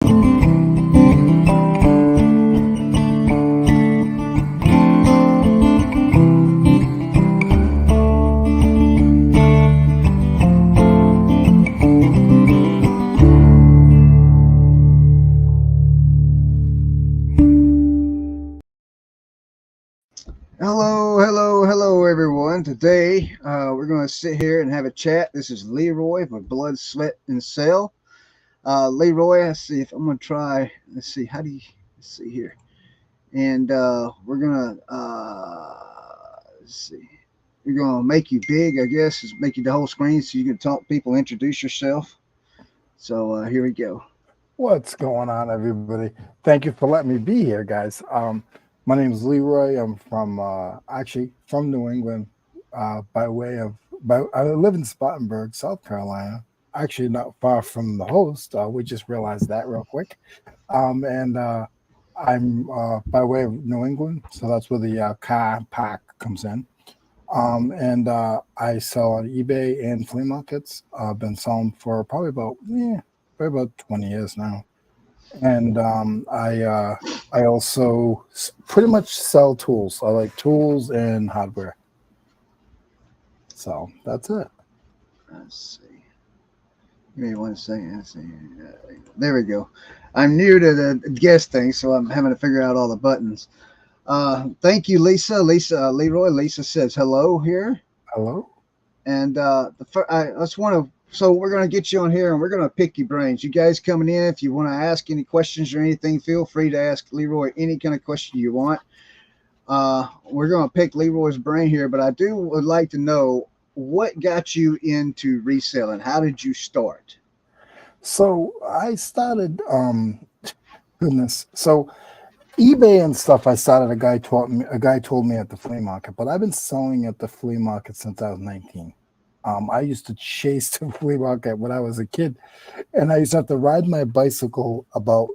Hello, everyone. Today, we're going to sit here and have a chat. This is Leroy for Blood, Sweat, and Sell. Leroy, let's see if I'm going to try. Let's see, let's see here. And we're going to, let's see, we're going to make you big, I guess, is make you the whole screen so you can talk to people, introduce yourself. So here we go. What's going on, everybody? Thank you for letting me be here, guys. My name is Leroy. I'm from actually from New England, I live in Spartanburg, South Carolina. Actually, not far from the host. We just realized that real quick. And I'm by way of New England, so that's where the car park comes in. And I sell on eBay and flea markets. I've been selling for probably about 20 years now. And I also pretty much sell tools. I like tools and hardware. So that's it. Let's see. Give me 1 second. Let's see. There we go. I'm new to the guest thing, so I'm having to figure out all the buttons. Thank you, Lisa. Leroy. Lisa says hello here. Hello. And so we're going to get you on here and we're going to pick your brains. You guys coming in, if you want to ask any questions or anything, feel free to ask Leroy any kind of question you want. We're going to pick Leroy's brain here, but I would like to know what got you into reselling. How did you start? So I started, goodness. So eBay and stuff, I started, a guy told me at the flea market, but I've been selling at the flea market since I was 19. I used to chase the flea market when I was a kid, and I used to have to ride my bicycle about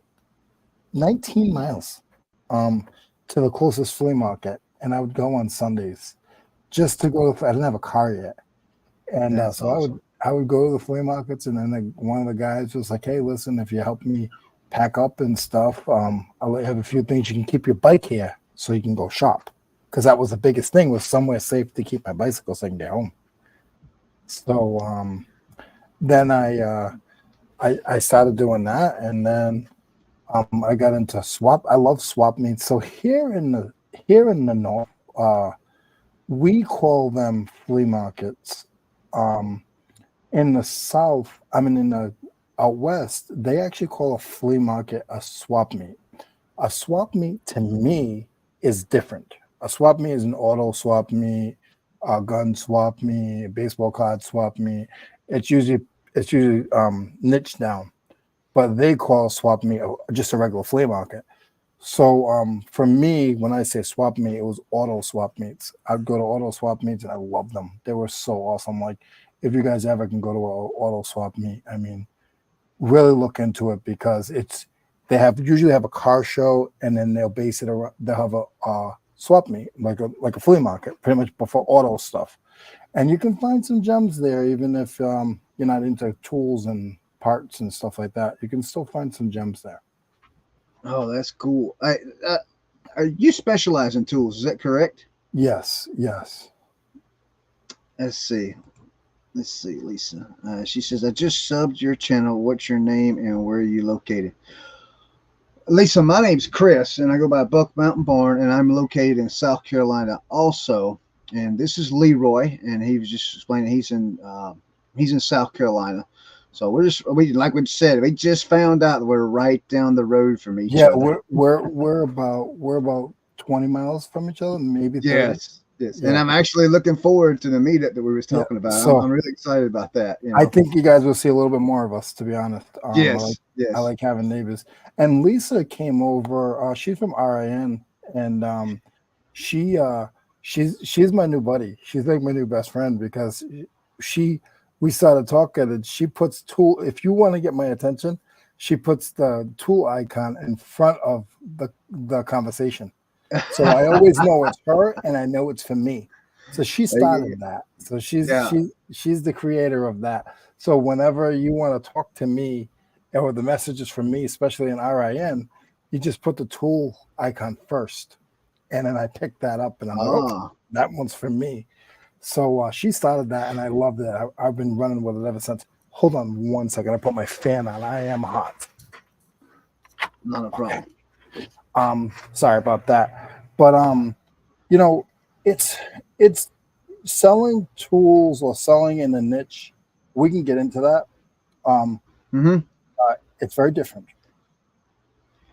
19 miles to the closest flea market, and I would go on Sundays just to go. I didn't have a car yet, and so awesome. I would go to the flea markets, and then one of the guys was like, "Hey, listen, if you help me pack up and stuff, I'll have a few things. You can keep your bike here so you can go shop," because that was the biggest thing, was somewhere safe to keep my bicycle so I can get home. So then I started doing that, and then I got into swap. I love swap meets. So here in the north, we call them flea markets. In the south, in the out west, they actually call a flea market a swap meet. A swap meet to me is different. A swap meet is an auto swap meet, a gun swap meet, a baseball card swap meet. It's usually niched down, but they call swap meet just a regular flea market. So for me, when I say swap meet, it was auto swap meets. I'd go to auto swap meets and I loved them. They were so awesome. Like, if you guys ever can go to an auto swap meet, really look into it, because they usually have a car show, and then they'll base it around. They'll have a swap meet, like a flea market, pretty much for auto stuff, and you can find some gems there, even if you're not into tools and parts and stuff like that. You can still find some gems there. Oh, that's cool. You specialize in tools, is that correct? Yes. Let's see, Lisa. She says, I just subbed your channel. What's your name and where are you located? Lisa, my name's Chris, and I go by Buck Mountain Barn, and I'm located in South Carolina also. And this is Leroy, and he was just explaining he's in South Carolina. So we like we said, we just found out that we're right down the road from each other. Yeah, we're about 20 miles from each other, maybe 30. Yes. Yeah. And I'm actually looking forward to the meetup that we was talking about. So I'm really excited about that. I think you guys will see a little bit more of us, to be honest. Yes. I like having neighbors. And Lisa came over. She's from RIN, and she's my new buddy. She's like my new best friend, because we started talking, and she puts tool. If you want to get my attention, she puts the tool icon in front of the conversation. So I always know it's her, and I know it's for me. So she started that. So she's the creator of that. So whenever you want to talk to me and with the messages from me, especially in RIN, you just put the tool icon first, and then I picked that up, and I'm like, okay, Ah, that one's for me. So she started that, and I loved it. I've been running with it ever since. Hold on one second. I put my fan on. I am hot. not a Okay. problem. Sorry about that. But you know, it's selling tools or selling in a niche. We can get into that. Um, Hmm. it's very different.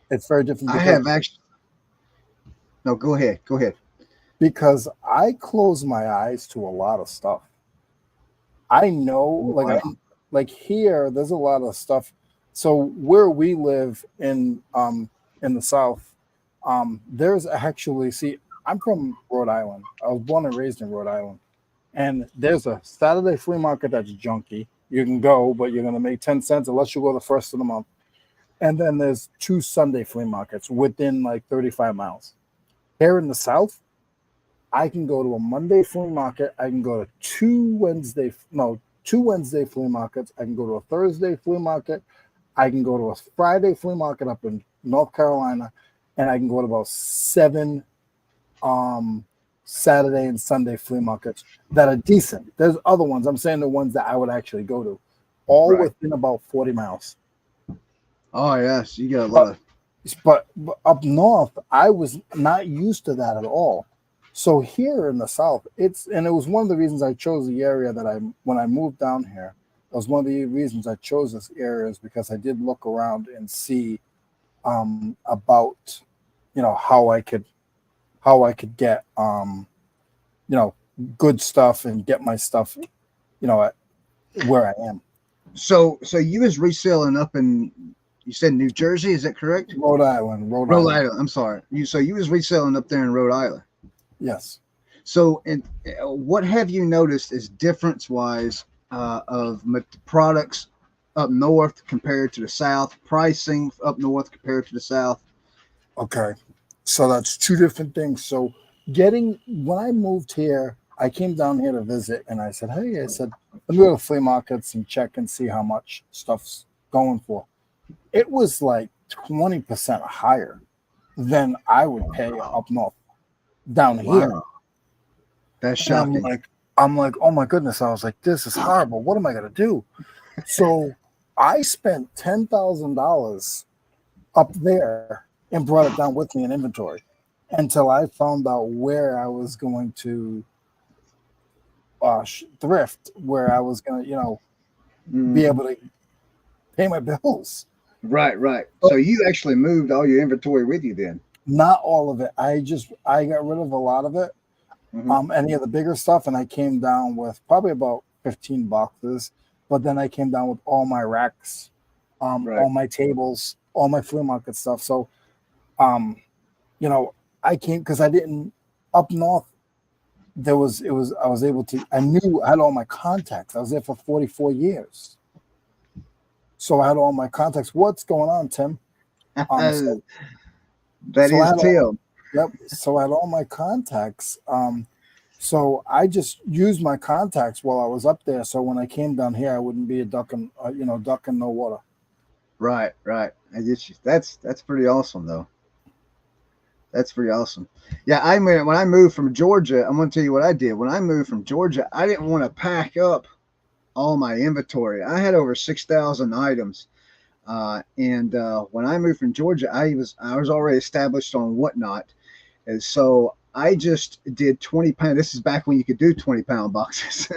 It's very different I because have actually. No, go ahead. Go ahead. I close my eyes to a lot of stuff. I know, Wow. like here, there's a lot of stuff. So where we live in the South, there's actually see, I'm from Rhode Island. I was born and raised in Rhode Island, and there's a Saturday flea market that's junky. You can go, but you're gonna make 10 cents unless you go the first of the month. And then there's two Sunday flea markets within like 35 miles. Here in the South, I can go to a Monday flea market. I can go to two Wednesday flea markets. I can go to a Thursday flea market. I can go to a Friday flea market up in North Carolina, and I can go to about seven um, Saturday and Sunday flea markets that are decent. There's other ones. I'm saying the ones that I would actually go to, all Right. within about 40 miles. Oh yes, you got a lot But of. but up north, I was not used to that at all. So here in the south, it was one of the reasons I chose the area that I when I moved down here. It was one of the reasons I chose this area is because I did look around and see about how I could get you know good stuff and get my stuff at where I am. So you was reselling up in. You said New Jersey. Is that correct? Rhode Island, Rhode Rhode Island. Island. I'm sorry. You was reselling up there in Rhode Island. Yes. So, and what have you noticed is difference wise of products up north compared to the south, pricing up north compared to the south? Okay. So that's two different things. So getting when I moved here, I came down here to visit and I said, hey, I said, let me go to flea markets and check and see how much stuff's going for. It was like 20% higher than I would pay up north down here. Wow, that's And shocking. I'm like, oh my goodness. I was like, this is horrible. What am I gonna do? So I spent $10,000 up there and brought it down with me in inventory until I found out where I was going to thrift, where I was going to, be Hmm. able to pay my bills. Right, right. But So you actually moved all your inventory with you then? not all of it. I got rid of a lot of it. Hmm. Any of the bigger stuff, and I came down with probably about 15 boxes. But then I came down with all my racks, Right. all my tables, all my flea market stuff. So, um, you know, I came because I didn't up north. I was able to. I knew I had all my contacts. I was there for 44 years, so I had all my contacts. What's going on, Tim? That So I is had all. Tim. Yep. So I had all my contacts. So I just used my contacts while I was up there. So when I came down here, I wouldn't be a duck in, duck in no water. Right, right. I get you. That's pretty awesome though. That's pretty awesome. Yeah, I mean, when I moved from Georgia, I'm going to tell you what I did. When I moved from Georgia, I didn't want to pack up all my inventory. I had over 6,000 items, and when I moved from Georgia, I was already established on Whatnot, and so I just did 20 pound. This is back when you could do 20-pound boxes.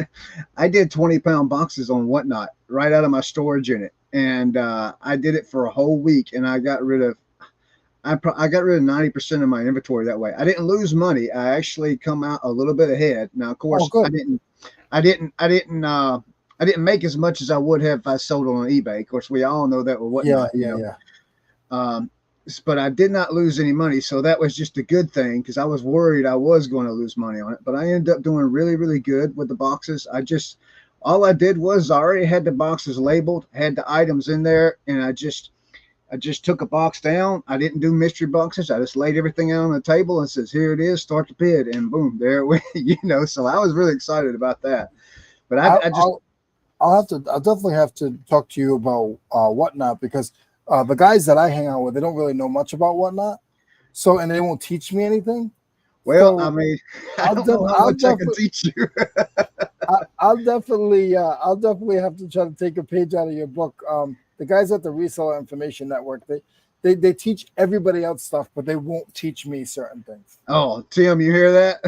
I did 20-pound boxes on Whatnot right out of my storage unit, and I did it for a whole week, and I got rid of 90% of my inventory that way. I didn't lose money. I actually come out a little bit ahead. Now, of Oh, course, I good. didn't, I didn't, I didn't, uh, I didn't make as much as I would have if I sold it on eBay. Of course, we all know that or Yeah, whatnot, you yeah, know. yeah. Um, but I did not lose any money, so that was just a good thing because I was worried I was going to lose money on it. But I ended up doing really, really good with the boxes. All I did was I already had the boxes labeled, had the items in there, and I just took a box down. I didn't do mystery boxes. I just laid everything out on the table and says, "Here it is. Start the bid," and boom, there it went. So I was really excited about that. But I'll, I just I'll I'll definitely have to talk to you about Whatnot, because the guys that I hang out with, they don't really know much about Whatnot. So, and they won't teach me anything. Well, I So mean, I don't know how much I can teach you. I'll definitely have to try to take a page out of your book. The guys at the Reseller Information Network, they teach everybody else stuff, but they won't teach me certain things. Oh, Tim, you hear that?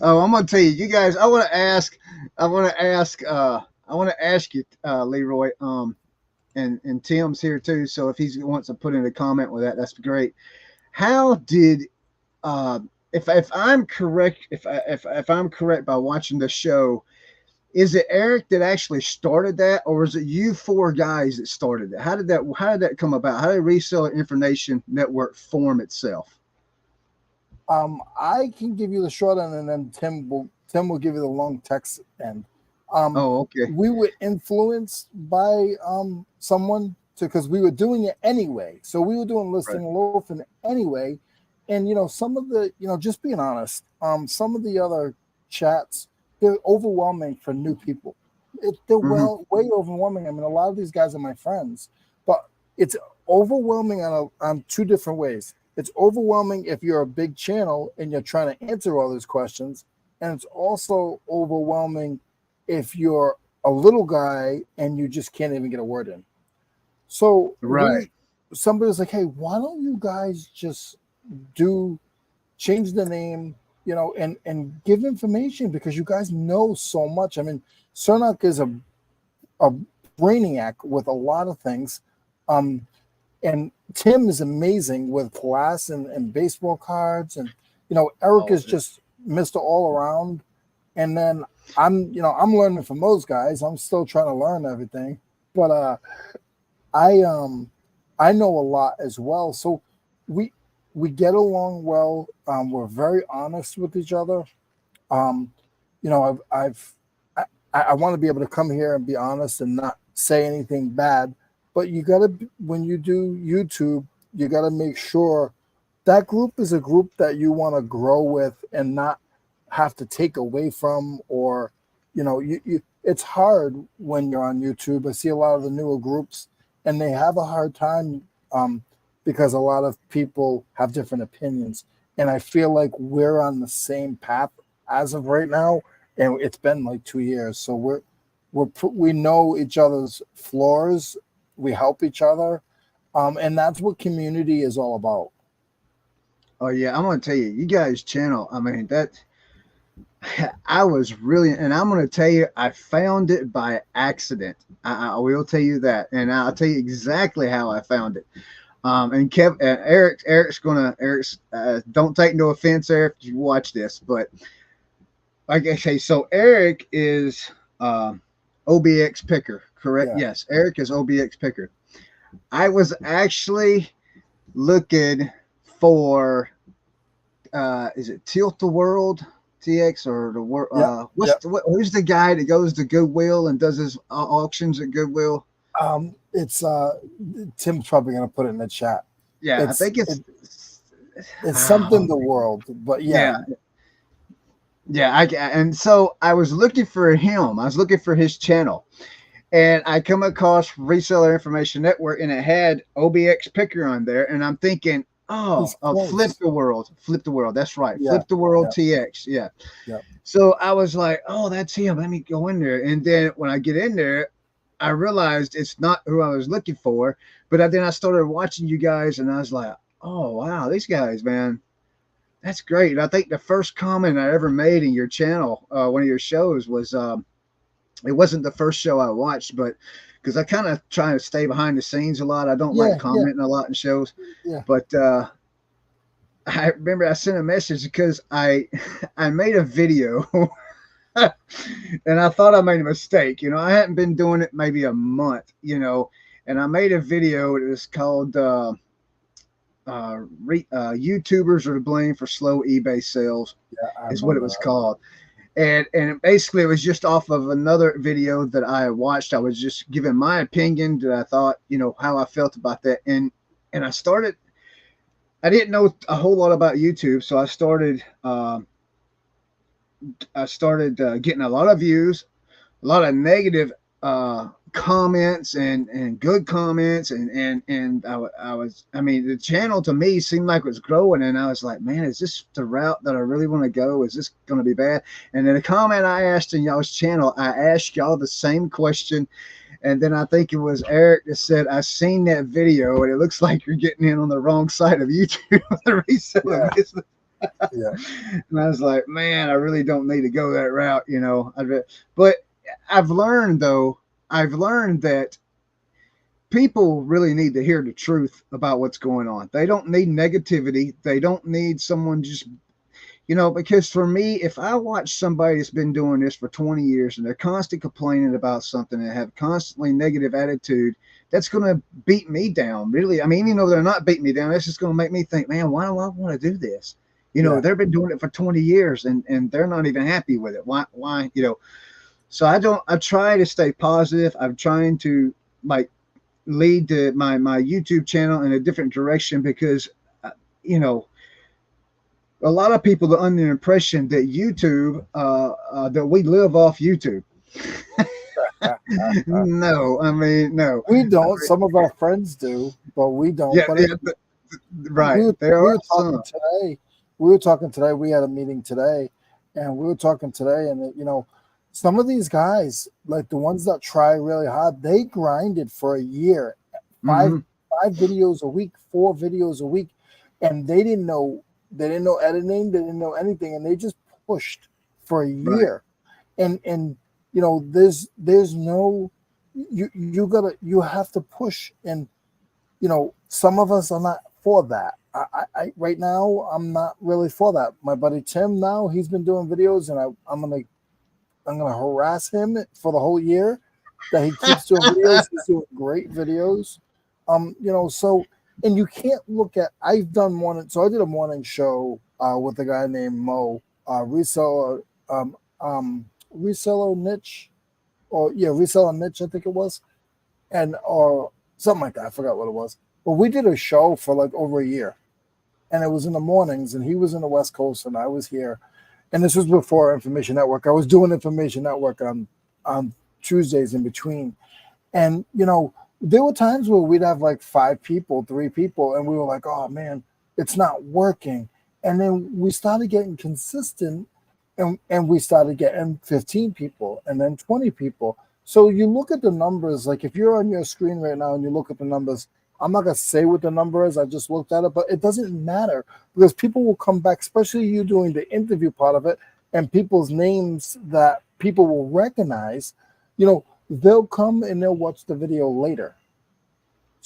Oh, I'm gonna tell you, you guys. I want to ask you, Leroy. And Tim's here too. So if he wants to put in a comment with that, that's great. How did if I'm correct, if I'm correct by watching the show, is it Eric that actually started that, or was it you four guys that started it? How did that come about? How did Reseller Information Network form itself? I can give you the short end, and then Tim will give you the long text end. Um, Oh, okay. we were influenced by someone to, because we were doing it anyway. So we were doing Right. listing loafing anyway, and some of the just being honest, some of the other chats, they're overwhelming for new people. They're Mm-hmm. way overwhelming. I mean, a lot of these guys are my friends, but it's overwhelming on two different ways. It's overwhelming if you're a big channel and you're trying to answer all these questions, and it's also overwhelming if you're a little guy and you just can't even get a word in. So Right. somebody was like, "Hey, why don't you guys just do change the name, and give information, because you guys know so much." I mean, Cernak is a brainiac with a lot of things. Um, and Tim is amazing with class and baseball cards, and Eric Oh, is just Mr. All Around. And then I'm learning from those guys. I'm still trying to learn everything, but I I know a lot as well. So we we get along well. We're very honest with each other. Um, I want to be able to come here and be honest and not say anything bad. But when you do YouTube, you gotta make sure that group is a group that you want to grow with and not have to take away from, or it's hard when you're on YouTube. I see a lot of the newer groups, and they have a hard time, because a lot of people have different opinions, and I feel like we're on the same path as of right now, and it's been like 2 years, so we know each other's flaws, we help each other, and that's what community is all about. oh yeah. I'm gonna tell you, you guys' channel. I mean that. I was really, and I'm going to tell you, I found it by accident. I will tell you that, and I'll tell you exactly how I found it. And Eric's. Don't take no offense, Eric, if you watch this, but like I say, so Eric is OBX picker, correct? Yeah. Yes, Eric is OBX picker. I was actually looking for is it Tilt the World TX or the world? Yeah. Yeah. Who's the guy that goes to Goodwill and does his auctions at Goodwill? It's Tim's probably gonna put it in the chat. Yeah, I It's think it's it's something oh, the world, but yeah, yeah. yeah. And so I was looking for him. I was looking for his channel, and I come across Reseller Information Network, and it had OBX Picker on there, and I'm thinking, He's Flip close. the World, Flip the World. That's right, Yeah. Flip the World Yeah. TX. Yeah. Yeah. So I was like, oh, that's him. Let me go in there. And then when I get in there, I realized it's not who I was looking for. But then I started watching you guys, and I was like, oh wow, these guys, man, that's great. And I think the first comment I ever made in your channel, one of your shows, was it wasn't the first show I watched, but because I kind of try to stay behind the scenes a lot. I don't like Yeah. Yeah. commenting a lot in shows, Yeah. but I remember I sent a message because I I made a video and I thought I made a mistake. I hadn't been doing it maybe a month, and I made a video. It was called "YouTubers Are to Blame for Slow eBay Sales," Yeah. I is what it remember was that. called. And basically, it was just off of another video that I watched. I was just giving my opinion that I thought, how I felt about that, and I started. I didn't know a whole lot about YouTube, so I started. I started getting a lot of views, a lot of negative comments and good comments and I mean the channel to me seemed like it was growing and I was like, man, is this the route that I really want to go? Is this going to be bad? And then a comment I asked in y'all's channel, I asked y'all the same question, and then I think it was Eric that said, I seen that video and it looks like you're getting in on the wrong side of YouTube with the reselling Yeah, business. yeah, And I was like, man, I really don't need to go that route, you know. But I've learned though, I've learned that people really need to hear the truth about what's going on. They don't need negativity. They don't need someone just, you know, because for me, if I watch somebody that's been doing this for 20 years and they're constantly complaining about something and have constantly negative attitude, that's going to beat me down. Really, I mean, you know, they're not beating me down. That's just going to make me think, man, why do I want to do this? You know, yeah. they've been doing it for 20 years and they're not even happy with it. Why, you know? So I try to stay positive. I'm trying to like lead my YouTube channel in a different direction because, you know, a lot of people are under the impression that YouTube, that we live off YouTube. No, I mean, no. We I don't. mean, Some of our friends do, but we don't. yeah, But yeah, right. There we are were some. talking today. We were talking today. We had a meeting today, and we were talking today. And you know, some of these guys, like the ones that try really hard, they grinded for a year, five Hmm. five videos a week, 4 videos a week, and they didn't know. They didn't know editing. They didn't know anything, and they just pushed for a Right. year. And you know, there's no you have to push. And you know, some of us are not for that. I right now I'm not really for that. My buddy Tim, now he's been doing videos, and I'm gonna harass him for the whole year that he keeps doing videos. He's doing great videos. You know, so and you can't look at. I've done morning, so I did a morning show with a guy named Mo, reseller, reseller niche, or yeah, reseller niche, I think it was, and or something like that. I forgot what it was. But we did a show for like over a year, and it was in the mornings, and he was in the West Coast, and I was here. And this was before Information Network. I was doing Information Network on Tuesdays in between. And you know, there were times where we'd have like 5 people, 3 people, and we were like, "Oh man, it's not working." And then we started getting consistent, and we started getting 15 people, and then 20 people. So you look at the numbers. Like if you're on your screen right now and you look at the numbers, I'm not gonna say what the number is. I just looked at it, but it doesn't matter because people will come back, especially you doing the interview part of it, and people's names that people will recognize. You know, they'll come and they'll watch the video later.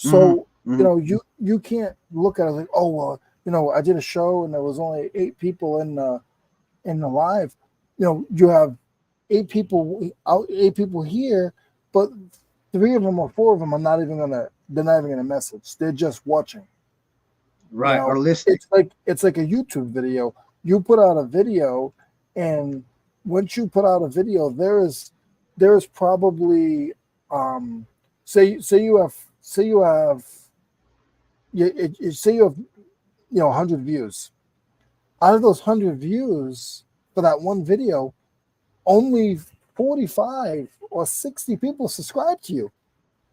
Hmm. So you Hmm. know, you can't look at it like, oh well, you know, I did a show and there was only 8 people in the live. You know, you have 8 people out, 8 people here, but 3 of them or 4 of them are not even gonna. They're not even gonna message. They're just watching. You Right. Or know, listening. it's like a YouTube video. You put out a video, and once you put out a video, there is probably say you have say you have 100 views. Out of those 100 views for that one video, only 45 or 60 people subscribe to you.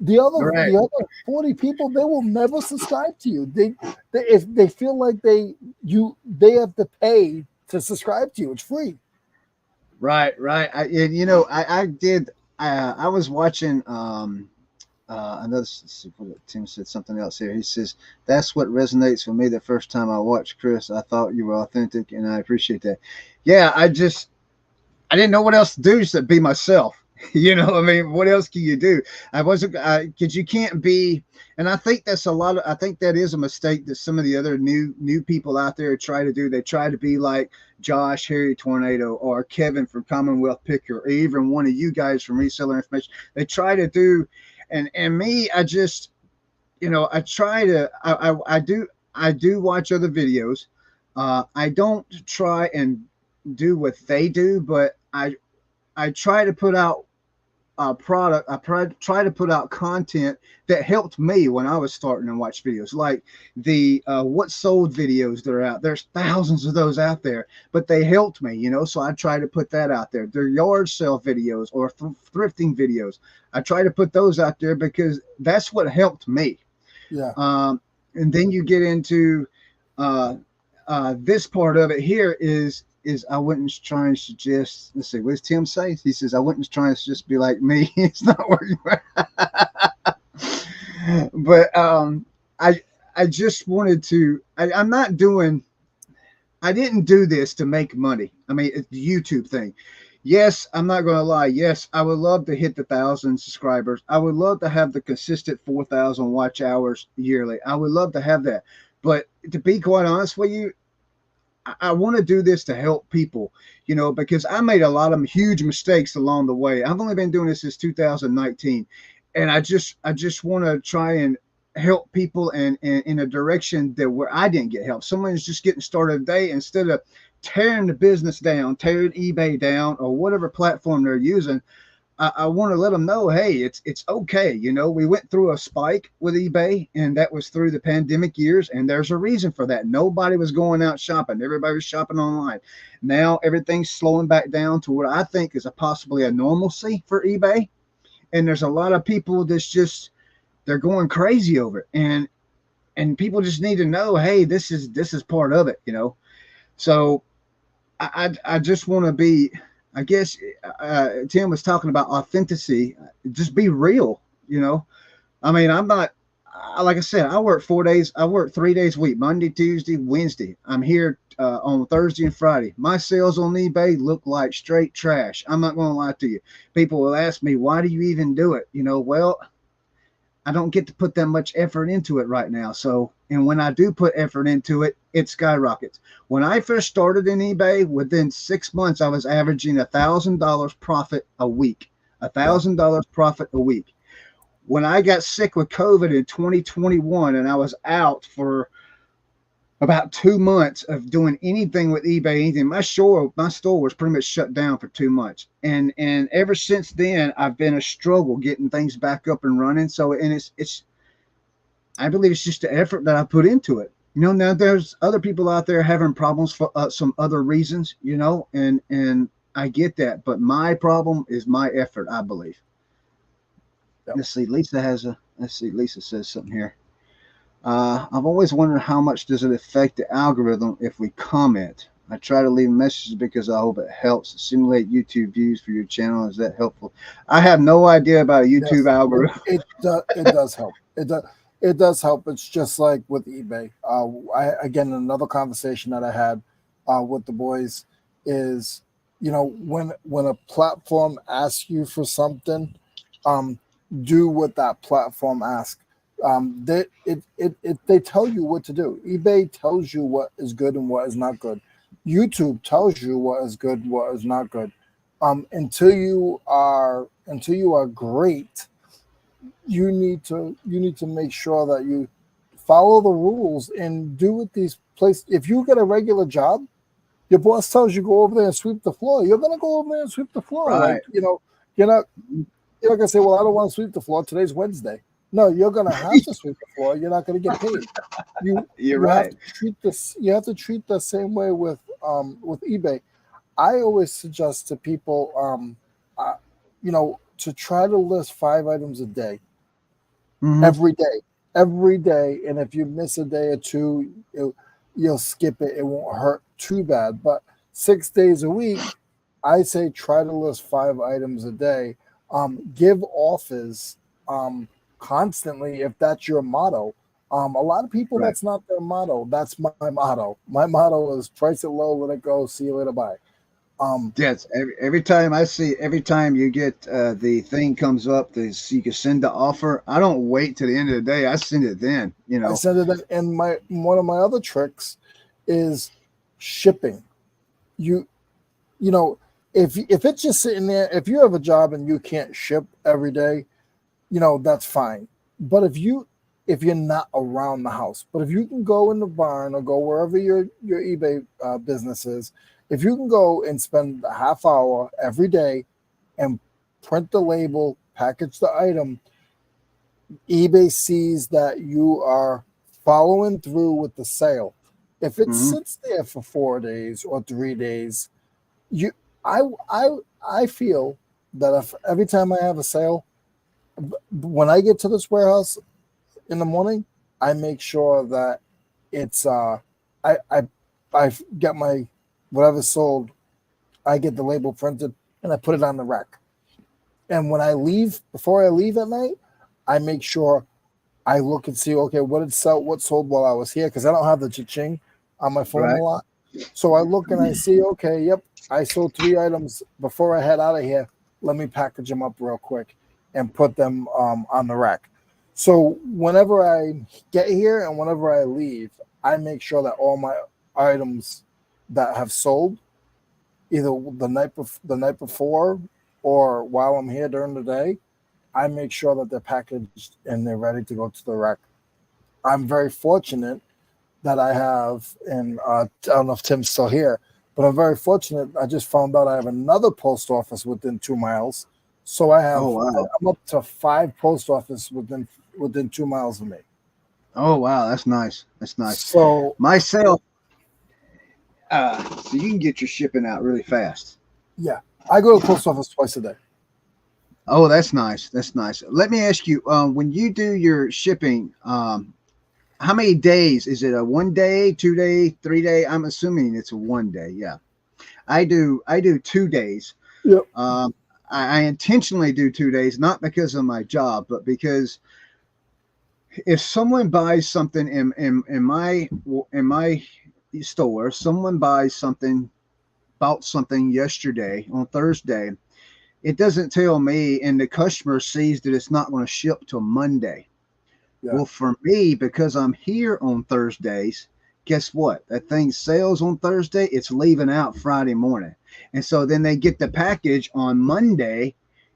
Right. The other 40 people, they will never subscribe to you. They if they feel like they have to pay to subscribe to you. It's free. Right. Right. And, you know, I did. I was watching. Another. Tim said something else here. He says that's what resonates with me. The first time I watched Chris, I thought you were authentic, and I appreciate that. Yeah, I didn't know what else to do except be myself. You know, I mean, what else can you do? I wasn't because you can't be, and I think that's a lot of. I think that is a mistake that some of the other new people out there try to do. They try to be like Josh, Harry Tornado, or Kevin from Commonwealth Picker, or even one of you guys from Reseller Information. They try to do, and me, I just, you know, I try to, I do watch other videos. I don't try and do what they do, but I try to put out product. I try to put out content that helped me when I was starting to watch videos, like the what sold videos that are out. There's thousands of those out there, but they helped me, you know. So I try to put that out there. Their yard sale videos or thrifting videos. I try to put those out there because that's what helped me. Yeah. Um, and then you get into uh, this part of it here is I wouldn't try and suggest. Let's see, what does Tim say? He says I wouldn't try and just be like me. It's not working. But I I just wanted to. I'm not doing. I didn't do this to make money. I mean, it's the YouTube thing. Yes, I'm not going to lie. Yes, I would love to hit the 1,000 subscribers. I would love to have the consistent 4,000 watch hours yearly. I would love to have that. But to be quite honest with you, I want to do this to help people, you know, because I made a lot of huge mistakes along the way. I've only been doing this since 2019, and I just want to try and help people and in a direction that where I didn't get help. Someone's just getting started today, instead of tearing the business down, tearing eBay down, or whatever platform they're using. I want to let them know, hey, it's okay. You know, we went through a spike with eBay, and that was through the pandemic years, and there's a reason for that. Nobody was going out shopping; everybody was shopping online. Now everything's slowing back down to what I think is a possibly a normalcy for eBay, and there's a lot of people that's just they're going crazy over it, and people just need to know, hey, this is part of it, you know. So I just want to be, I guess Tim was talking about authenticity. Just be real, you know. I mean, I'm not, like I said, I work 4 days. I work 3 days a week, Monday, Tuesday, Wednesday. I'm here on Thursday and Friday. My sales on eBay look like straight trash. I'm not going to lie to you. People will ask me, why do you even do it? You know, well, I don't get to put that much effort into it right now. So, and when I do put effort into it, it skyrockets. When I first started in eBay, within 6 months, I was averaging $1,000 profit a week. Yeah. $1,000 profit a week. When I got sick with COVID in 2021 and I was out for about 2 months of doing anything with eBay, anything, my store was pretty much shut down for 2 months. And ever since then, I've been a struggle getting things back up and running. So, and it's I believe it's just the effort that I put into it. You know, now there's other people out there having problems for some other reasons, you know, and I get that, but my problem is my effort, I believe. Yep. Let's see, Lisa has a. Let's see, Lisa says something here. I've always wondered how much does it affect the algorithm if we comment. I try to leave messages because I hope it helps simulate YouTube views for your channel. Is that helpful? I have no idea about a YouTube Yes, algorithm. it does help. It does help. It's just like with eBay. Again, another conversation that I had with the boys is, you know, when a platform asks you for something, um, do what that platform asks. They tell you what to do. eBay tells you what is good and what is not good. YouTube tells you what is good, what is not good. Until you are great, you need to make sure that you follow the rules and do what these places. If you get a regular job, your boss tells you go over there and sweep the floor. You're gonna go over there and sweep the floor. Right. Like, you're not you're not gonna say, well, I don't want to sweep the floor. Today's Wednesday. No, you're gonna have to sweep the floor. You're not gonna get paid. You You're you have right. to treat this. You have to treat the same way with eBay. I always suggest to people, to try to list 5 items a day, Hmm. every day. And if you miss a day or two, you'll skip it. It won't hurt too bad. But 6 days a week, I say try to list 5 items a day. Give offers constantly if that's your motto. A lot of people, Right. that's not their motto. That's my motto. My motto is price it low, let it go, see you later, bye. Um, Yes, every time I see, every time you get the thing comes up, this you can send the offer. I don't wait till the end of the day. I send it then. You I know. said it, and my one of my other tricks is shipping. You you know, if it's just sitting there, if you have a job and you can't ship every day, that's fine. But if you're not around the house, but if you can go in the barn or go wherever your eBay business is, if you can go and spend a half hour every day and print the label, package the item, eBay sees that you are following through with the sale. If it Hmm. sits there for 4 days or 3 days, you I I I feel that if every time I have a sale, when I get to this warehouse in the morning, I make sure that it's I I I get my whatever sold, I get the label printed and I put it on the rack. And when I leave, before I leave at night, I make sure I look and see, okay, what did sell, what sold while I was here, because I don't have the cha-ching on my phone a Right. lot. So I look and I see, okay, yep, I sold 3 items before I head out of here. Let me package them up real quick and put them on the rack. So whenever I get here and whenever I leave, I make sure that all my items that have sold either the night before or while I'm here during the day, I make sure that they're packaged and they're ready to go to the rack. I'm very fortunate that I have, and I don't know if Tim's still here, but I'm very fortunate. I just found out I have another post office within 2 miles, so Oh wow. I'm up to 5 post offices within 2 miles of me. Oh wow. That's nice. That's nice. So Myself, so you can get your shipping out really fast. yeah, I go to the post office twice a day. Oh, that's nice. That's nice. Let me ask you, when you do your shipping, how many days? Is it a 1 day, 2 day, 3 day? I'm assuming it's a 1 day. Yeah. I do 2 days. Yep. Um, I intentionally do 2 days, not because of my job, but because if someone buys something in my store, someone buys something, bought something yesterday on Thursday, it doesn't tell me, and the customer sees that it's not going to ship till Monday. Yeah. Well, for me, because I'm here on Thursdays, guess what? That thing sells on Thursday, it's leaving out Friday morning. And so then they get the package on Monday.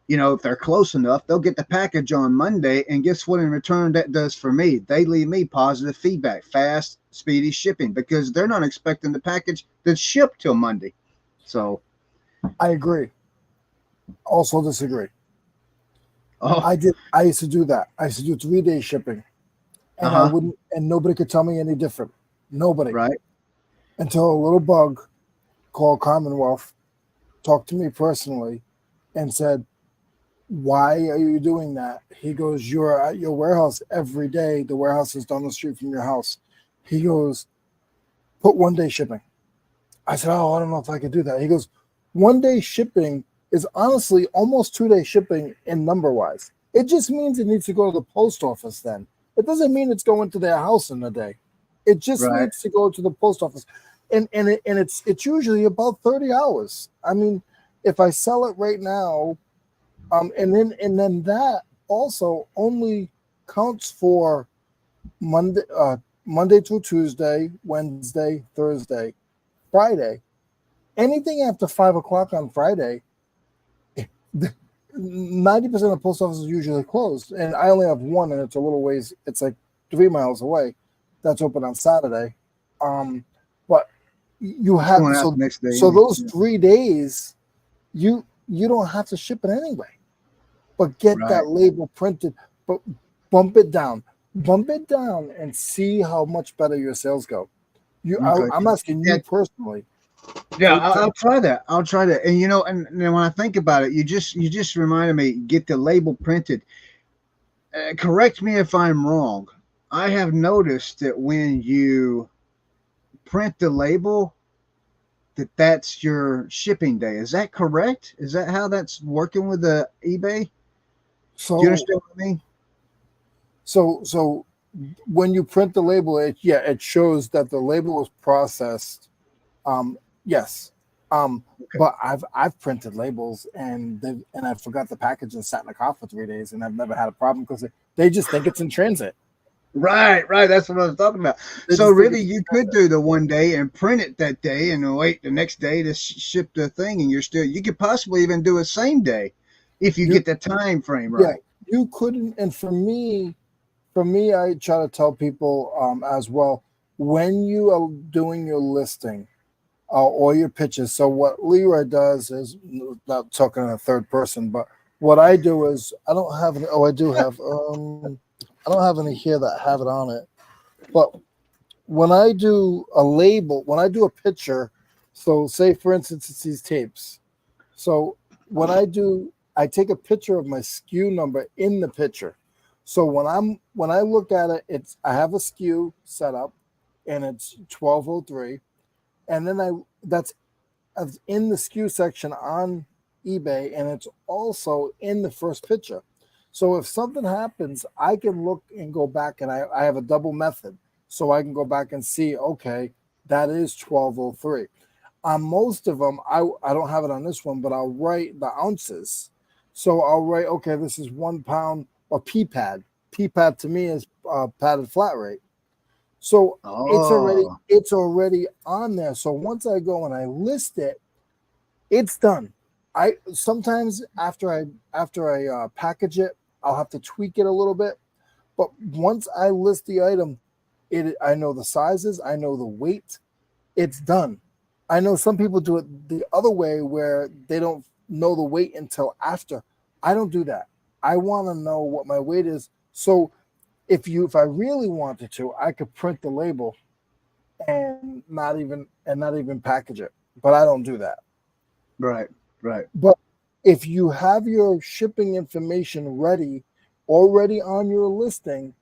If they're close enough, they'll get the package on Monday. And guess what? In return, that does for me? They leave me positive feedback, fast, speedy shipping, because they're not expecting the package that's shipped till Monday. So, I agree. Also disagree. oh, I used to do that. I used to do 3 day shipping, uh and I huh, wouldn't, and nobody could tell me any different. Nobody, right, until a little bug called Commonwealth talked to me personally and said, "Why are you doing that?" He goes, "You're at your warehouse every day. The warehouse is down the street from your house." He goes, "Put 1 day shipping." I said, "Oh, I don't know if I could do that." He goes, "1 day shipping is honestly almost 2 day shipping in number wise. It just means it needs to go to the post office then. It doesn't mean it's going to their house in a day. It just right, needs to go to the post office. And it's usually about 30 hours. I mean, if I sell it right now, and then that also only counts for Monday through Tuesday, Wednesday, Thursday, Friday. Anything after 5 o'clock on Friday, 90% of post offices are usually closed, and I only have one, and it's a little ways. It's like 3 miles away. That's open on Saturday. But you it's have going out so the next day. so those Yeah. 3 days, you don't have to ship it anyway. But get Right. that label printed, but bump it down, and see how much better your sales go. Okay. I'm asking Yeah, you personally. yeah, To, I'll to try that. I'll try that. And and when I think about it, you just reminded me. Get the label printed. Correct me if I'm wrong. I have noticed that when you print the label, that's your shipping day. Is that correct? Is that how that's working with the eBay? Do you so understand what I mean? so when you print the label, it shows that the label was processed. Yes, Okay. but I've printed labels and I forgot the package and sat in the car for 3 days, and I've never had a problem because they just think it's in transit. Right, right. That's what I was talking about. They So just think really, it's in you could transit. do the 1 day and print it that day, and then wait the next day to ship the thing, and you could possibly even do a same day if you You get the time frame Yeah, right. you couldn't. And for me, I try to tell people as well, when you are doing your listing or your pitches. So what Leroy does is, not talking in a third person, but what I do is I don't have any. Oh, I do have. I don't have any here that have it on it. But when I do a label, when I do a picture, so say for instance it's these tapes. So when I take a picture of my SKU number in the picture. So when I look at it, I have a SKU set up, and it's 1203, and then that's in the SKU section on eBay, and it's also in the first picture. So if something happens, I can look and go back, and I have a double method. So I can go back and see, okay, that is 1203. On most of them, I don't have it on this one, but I'll write the ounces. So I'll write, okay, this is 1 pound or P pad. P pad to me is padded flat rate. So Oh, it's already on there. So once I go and I list it, it's done. I sometimes after I package it, I'll have to tweak it a little bit. But once I list the item, I know the sizes, I know the weight, it's done. I know some people do it the other way where they don't know the weight until after. I don't do that. I want to know what my weight is. So if I really wanted to, I could print the label and not even package it. But I don't do that. right, right. But if you have your shipping information ready already on your listing,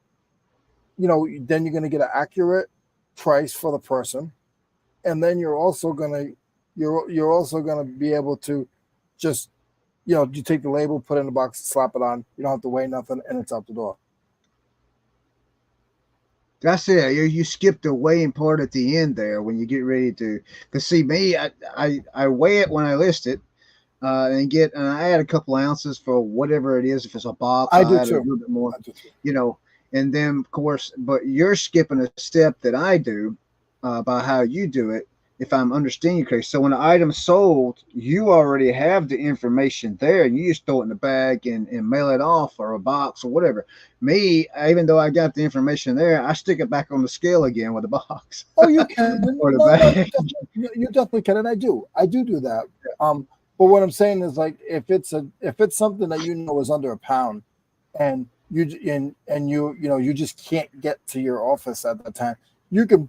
then you're going to get an accurate price for the person, and then you're also going to be able to just you take the label, put it in the box, slap it on. You don't have to weigh nothing, and it's out the door. That's it. You skip the weighing part at the end there when you get ready to. Because see, me, I weigh it when I list it, and I add a couple ounces for whatever it is. If it's a box, I I do add a too. little bit more, I do too. you know. And then of course, but you're skipping a step that I do by how you do it. If I'm understanding you correctly, so when the item's sold, you already have the information there, and you just throw it in the bag and mail it off or a box or whatever. Me, even though I got the information there, I stick it back on the scale again with the box Oh, you can. or the No, bag. you definitely can, and I do that. But what I'm saying is, like, if it's something that you know is under a pound, and you just can't get to your office at that time, you can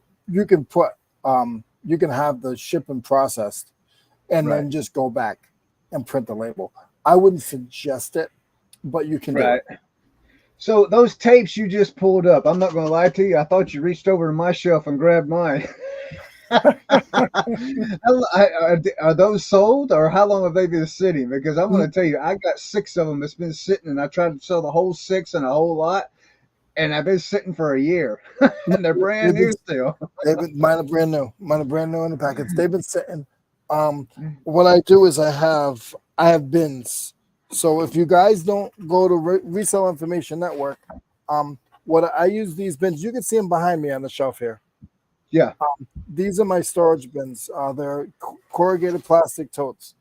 put you can have the shipping processed, and Right, then just go back and print the label. I wouldn't suggest it, but you can do right. it. So those tapes you just pulled up, I'm not going to lie to you. I thought you reached over to my shelf and grabbed mine. Are those sold, or how long have they been sitting? Because I'm going to tell you, I got six of them that's been sitting, and I tried to sell the whole six and a whole lot, and I've been sitting for a year, No, and they're brand they've been new still. mine are brand new. Mine are brand new in the packets. They've been sitting. Um, what I do is I have bins. So if you guys don't go to Resell Information Network, what I use these bins. You can see them behind me on the shelf here. Yeah. These are my storage bins. They're corrugated plastic totes,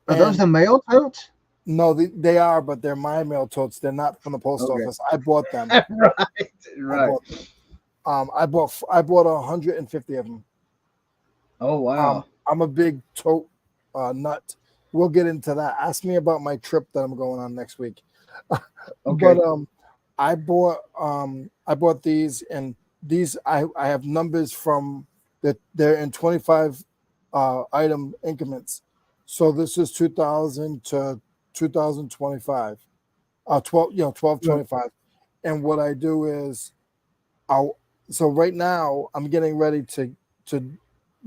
Are those and the mail totes? no, they are, but they're my mail totes. They're not from the post Okay. office. I bought them. Right. I Right. bought them. I bought 150 of them. Oh, wow. I'm a big tote nut. We'll get into that. Ask me about my trip that I'm going on next week. Okay. But I bought these, and these I have numbers from that they're in 25 item increments. So this is 2000 to 2025. 1225. And what I do is I'll so right now I'm getting ready to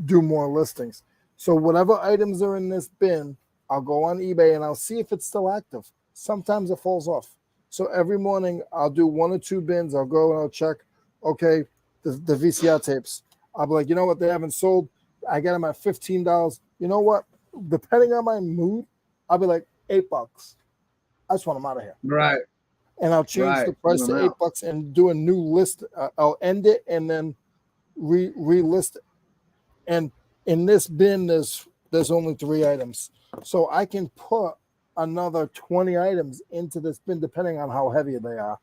do more listings. So whatever items are in this bin, I'll go on eBay and I'll see if it's still active. Sometimes it falls off. So every morning I'll do one or two bins. I'll go and I'll check, okay, the VCR tapes. I'll be like, you know what, they haven't sold. I get them at $15. You know what? Depending on my mood, I'll be like $8. I just want them out of here. Right. And I'll change Right. the Pull price them to out. $8 and do a new list. I'll end it and then relist it. And in this bin, there's only 3 items, so I can put another 20 items into this bin depending on how heavy they are.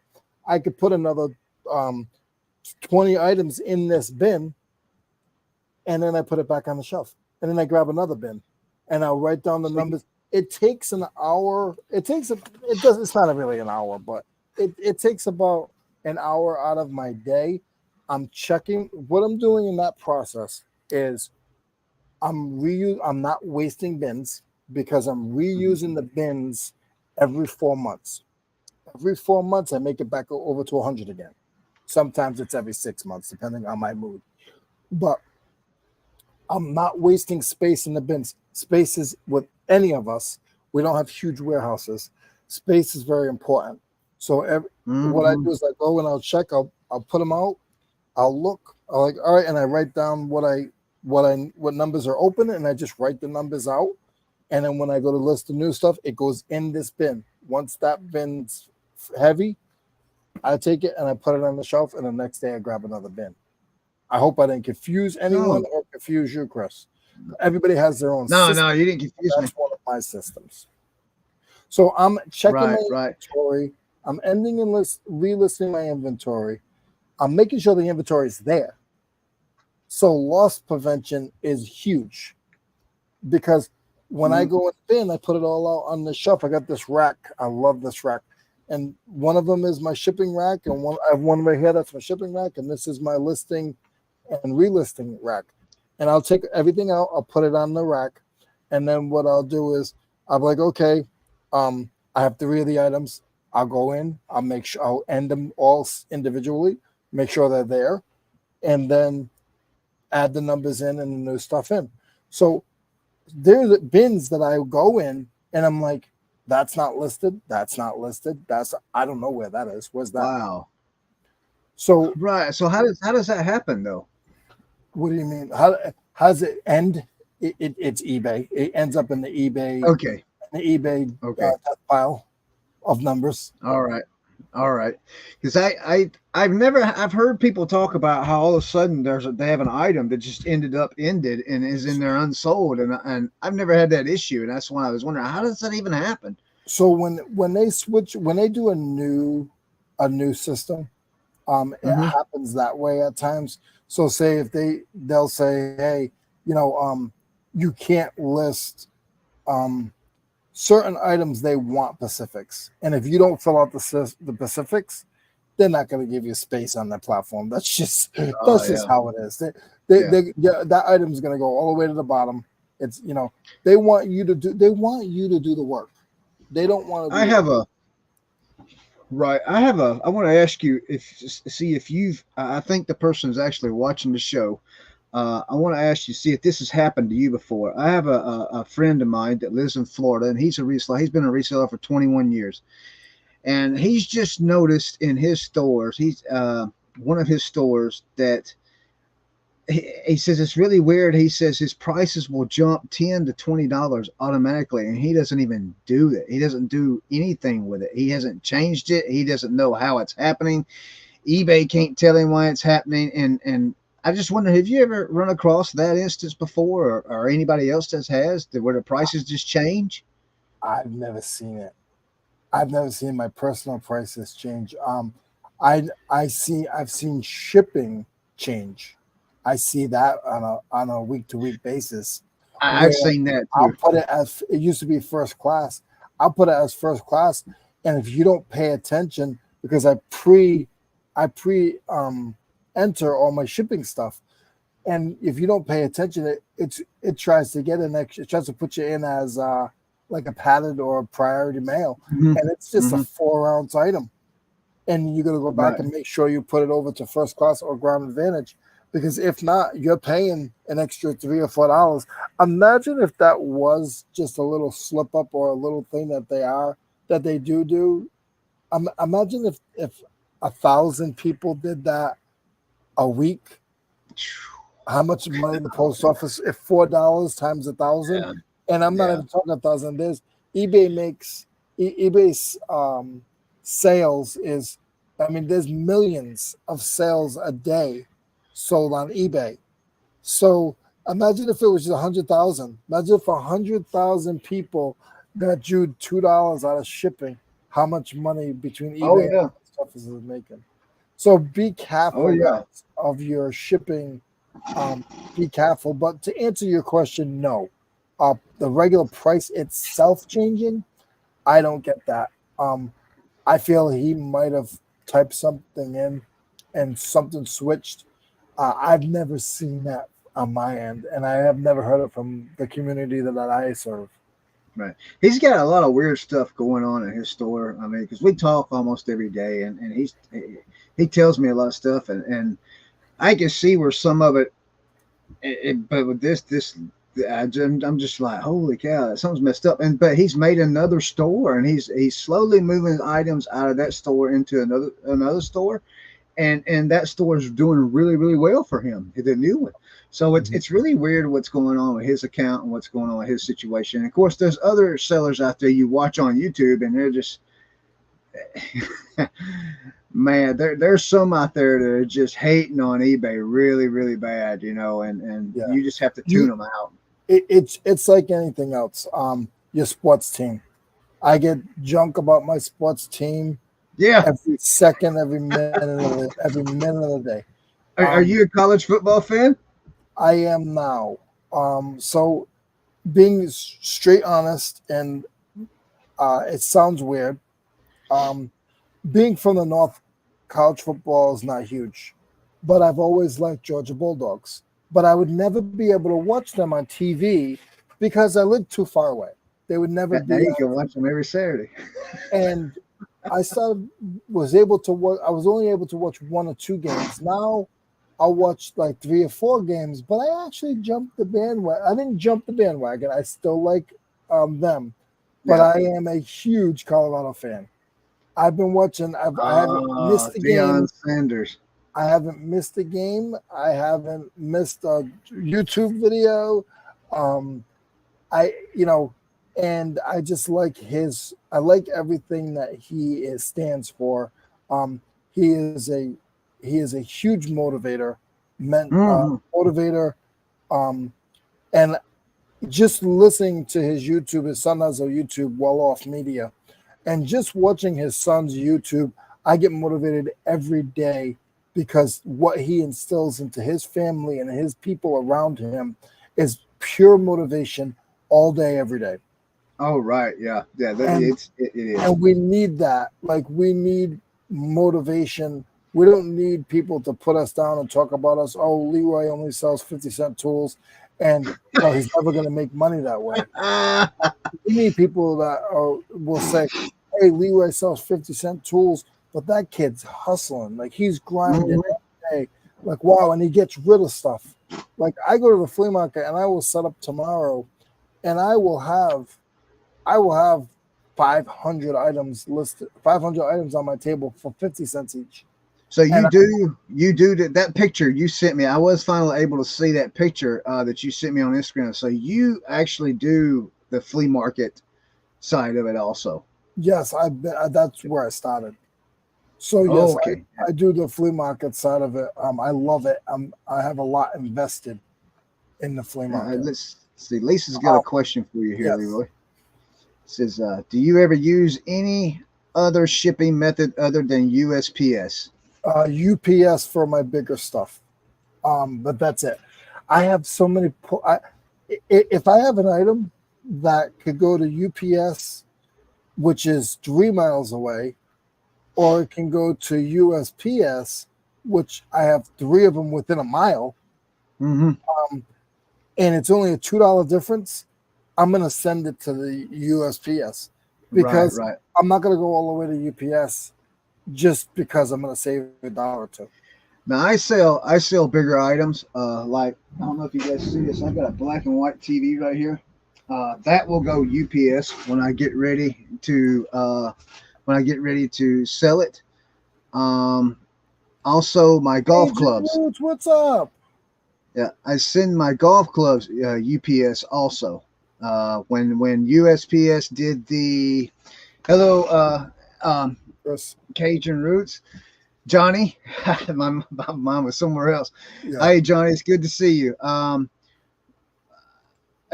I could put another 20 items in this bin, and then I put it back on the shelf, and then I grab another bin, and I'll write down the So numbers. it takes an hour. It does. It's not really an hour, but it takes about an hour out of my day. I'm checking what I'm doing in that process is I'm not wasting bins because I'm Mhm. reusing the bins every 4 months. Every 4 months, I make it back over to 100 again. Sometimes it's every 6 months, depending on my mood. But I'm not wasting space in the bins. Spaces with any of us, we don't have huge warehouses. Space is very important. So what I Mhm. do is I go and I'll check. I'll put them out. I'll look. I'll like all right, and I write down what numbers are open, and I just write the numbers out. And then when I go to list the new stuff, it goes in this bin. Once that bin's heavy, I take it and I put it on the shelf, and the next day I grab another bin. I hope I didn't confuse anyone Oh, or confuse you, Chris. Everybody has their own no, system. no, you didn't confuse me. That's one of my systems. So I'm checking Right, my right. inventory. I'm ending and relisting my inventory. I'm making sure the inventory is there. So loss prevention is huge because when I Mm. go in the bin, I put it all out on the shelf. I got this rack. I love this rack. And one of them is my shipping rack, and I have one right here that's my shipping rack, and this is my listing and relisting rack. And I'll take everything out, I'll put it on the rack, and then what I'll do is I'll be like, okay, I have three of the items. I'll go in, I'll make sure I'll end them all individually, make sure they're there, and then add the numbers in and the new stuff in. So there's bins that I go in and I'm like, that's not listed. That's not listed. I don't know where that is. Where's that? Wow. So Right. So how does that happen though? what do you mean? How does it end? It's eBay. It ends up in Okay. the eBay Okay. death pile of numbers. All right. All right. Because I've heard people talk about how all of a sudden they have an item that just ended and is in there unsold, and I've never had that issue, and that's why I was wondering how does that even happen? So when they do a new system, it Hmm. happens that way at times. So say if they'll say, hey, you know, you can't list um, certain items they want Pacifics, and if you don't fill out the Pacifics, they're not going to give you space on their platform. Oh That's just yeah. how it is. Yeah. Yeah, that item is going to go all the way to the bottom. It's they want you to do the work. They don't want to I do the work. have a Right. I want to ask you if see if you've. I think the person is actually watching the show. I want to ask you, see if this has happened to you before. I have a friend of mine that lives in Florida, and he's a reseller. He's been a reseller for 21 years, and he's just noticed in his stores. He's one of his stores that he says it's really weird. He says his prices will jump $10 to $20 automatically, and he doesn't even do that. He doesn't do anything with it. He hasn't changed it. He doesn't know how it's happening. eBay can't tell him why it's happening. And I just wonder, have you ever run across that instance before, or anybody else that has, where the prices just change? I've never seen it. I've never seen my personal prices change. I've seen shipping change. I see that on a week to week basis I've where seen that I'll too. put it as it used to be first class. I'll put it as first class, and if you don't pay attention, because I pre enter all my shipping stuff, and if you don't pay attention, it tries to get an extra. It tries to put you in as like a padded or a priority mail, Hmm. and it's just a Hmm. 4 ounce item, and you got to go back Right. and make sure you put it over to first class or ground advantage, because if not, you're paying an extra $3 or $4. Imagine if that was just a little slip up or a little thing that they do. Imagine if 1,000 people did that a week, how much money the post office if $4 times 1,000, Yeah. and I'm not Yeah. even talking 1,000. There's eBay makes eBay's sales is, I mean, there's millions of sales a day sold on eBay. So imagine if it was just 100,000. Imagine if 100,000 people got you $2 out of shipping. How much money between Oh eBay and yeah. post office is making? So be Oh careful, yeah. guys, of your shipping. um, be careful. But to answer your question, no. the regular price itself changing, I don't get that. I feel he might have typed something in and something switched. I've never seen that on my end, and I have never heard it from the community that I serve. Right. He's got a lot of weird stuff going on in his store. I mean, because we talk almost every day, and he tells me a lot of stuff, and I can see where some of it, but with this, I'm just like, holy cow, something's messed up. But he's made another store, and he's slowly moving items out of that store into another store, and that store is doing really really well for him, the new one. So it's really weird what's going on with his account and what's going on with his situation. And of course, there's other sellers out there you watch on YouTube, and they're just man, there's some out there that are just hating on eBay really really bad, and Yeah, you just have to tune you, them out. it's like anything else. Your sports team. I get junk about my sports team Yeah. every second, every minute of the day. Are Um, you a college football fan? I am now. So being straight honest, and it sounds weird. Um, being from the North, college football is not huge, but I've always liked Georgia Bulldogs. But I would never be able to watch them on TV because I lived too far away. They would never Now be you on. can watch them every Saturday. And I started was able to watch. I was only able to watch one or two games. Now I'll watch like three or four games. But I actually jumped the bandwagon. I didn't jump the bandwagon. I still like them, but Yeah. I am a huge Colorado fan. I've been watching. I haven't missed a Deion game. Sanders. I haven't missed a game. I haven't missed a YouTube video. Um, and I just like I like everything that stands for. Um, he is a huge Hmm. motivator. Um, and just listening to his son has a YouTube, Well Off Media, and just watching his son's YouTube, I get motivated every day because what he instills into his family and his people around him is pure motivation all day, every day. Oh right, yeah, yeah. And It is. and we need that. Like, we need motivation. We don't need people to put us down and talk about us. Oh, Leroy only sells 50-cent tools, and he's never going to make money that way. We need people that will say, hey, Leroy sells 50-cent tools, but that kid's hustling. Like, he's grinding Mhm. every day. Like, wow, and he gets rid of stuff. Like, I go to the flea market and I will set up tomorrow, and I will have 500 items listed, 500 items on my table for 50 cents each. So And you do that picture you sent me. I was finally able to see that picture that you sent me on Instagram. So you actually do the flea market side of it also. yes, that's where I started. So Oh, yes, okay. I do the flea market side of it. I love it. I have a lot invested in the flea market. Let's see. Lisa's got a Um, question for you here, yes, Leroy. It says, do you ever use any other shipping method other than USPS? UPS for my bigger stuff. But that's it. I have so many. If I have an item that could go to UPS, which is 3 miles away, or it can go to USPS, which I have three of them within a mile, Mm-hmm. um, and it's only a $2 difference, I'm going to send it to the USPS Right, because right. I'm not going to go all the way to UPS just because I'm going to save $1 or two. Now I sell bigger items. Like I don't know if you guys see this. I've got a black and white TV right here. That will go UPS when I get ready to sell it. Um, Also my golf Agent clubs. Roots, what's up? Yeah, I send my golf clubs UPS also. When USPS did the hello um, Chris. Cajun Roots, Johnny, my mom was somewhere else. Yeah. Hey Johnny, it's good to see you. I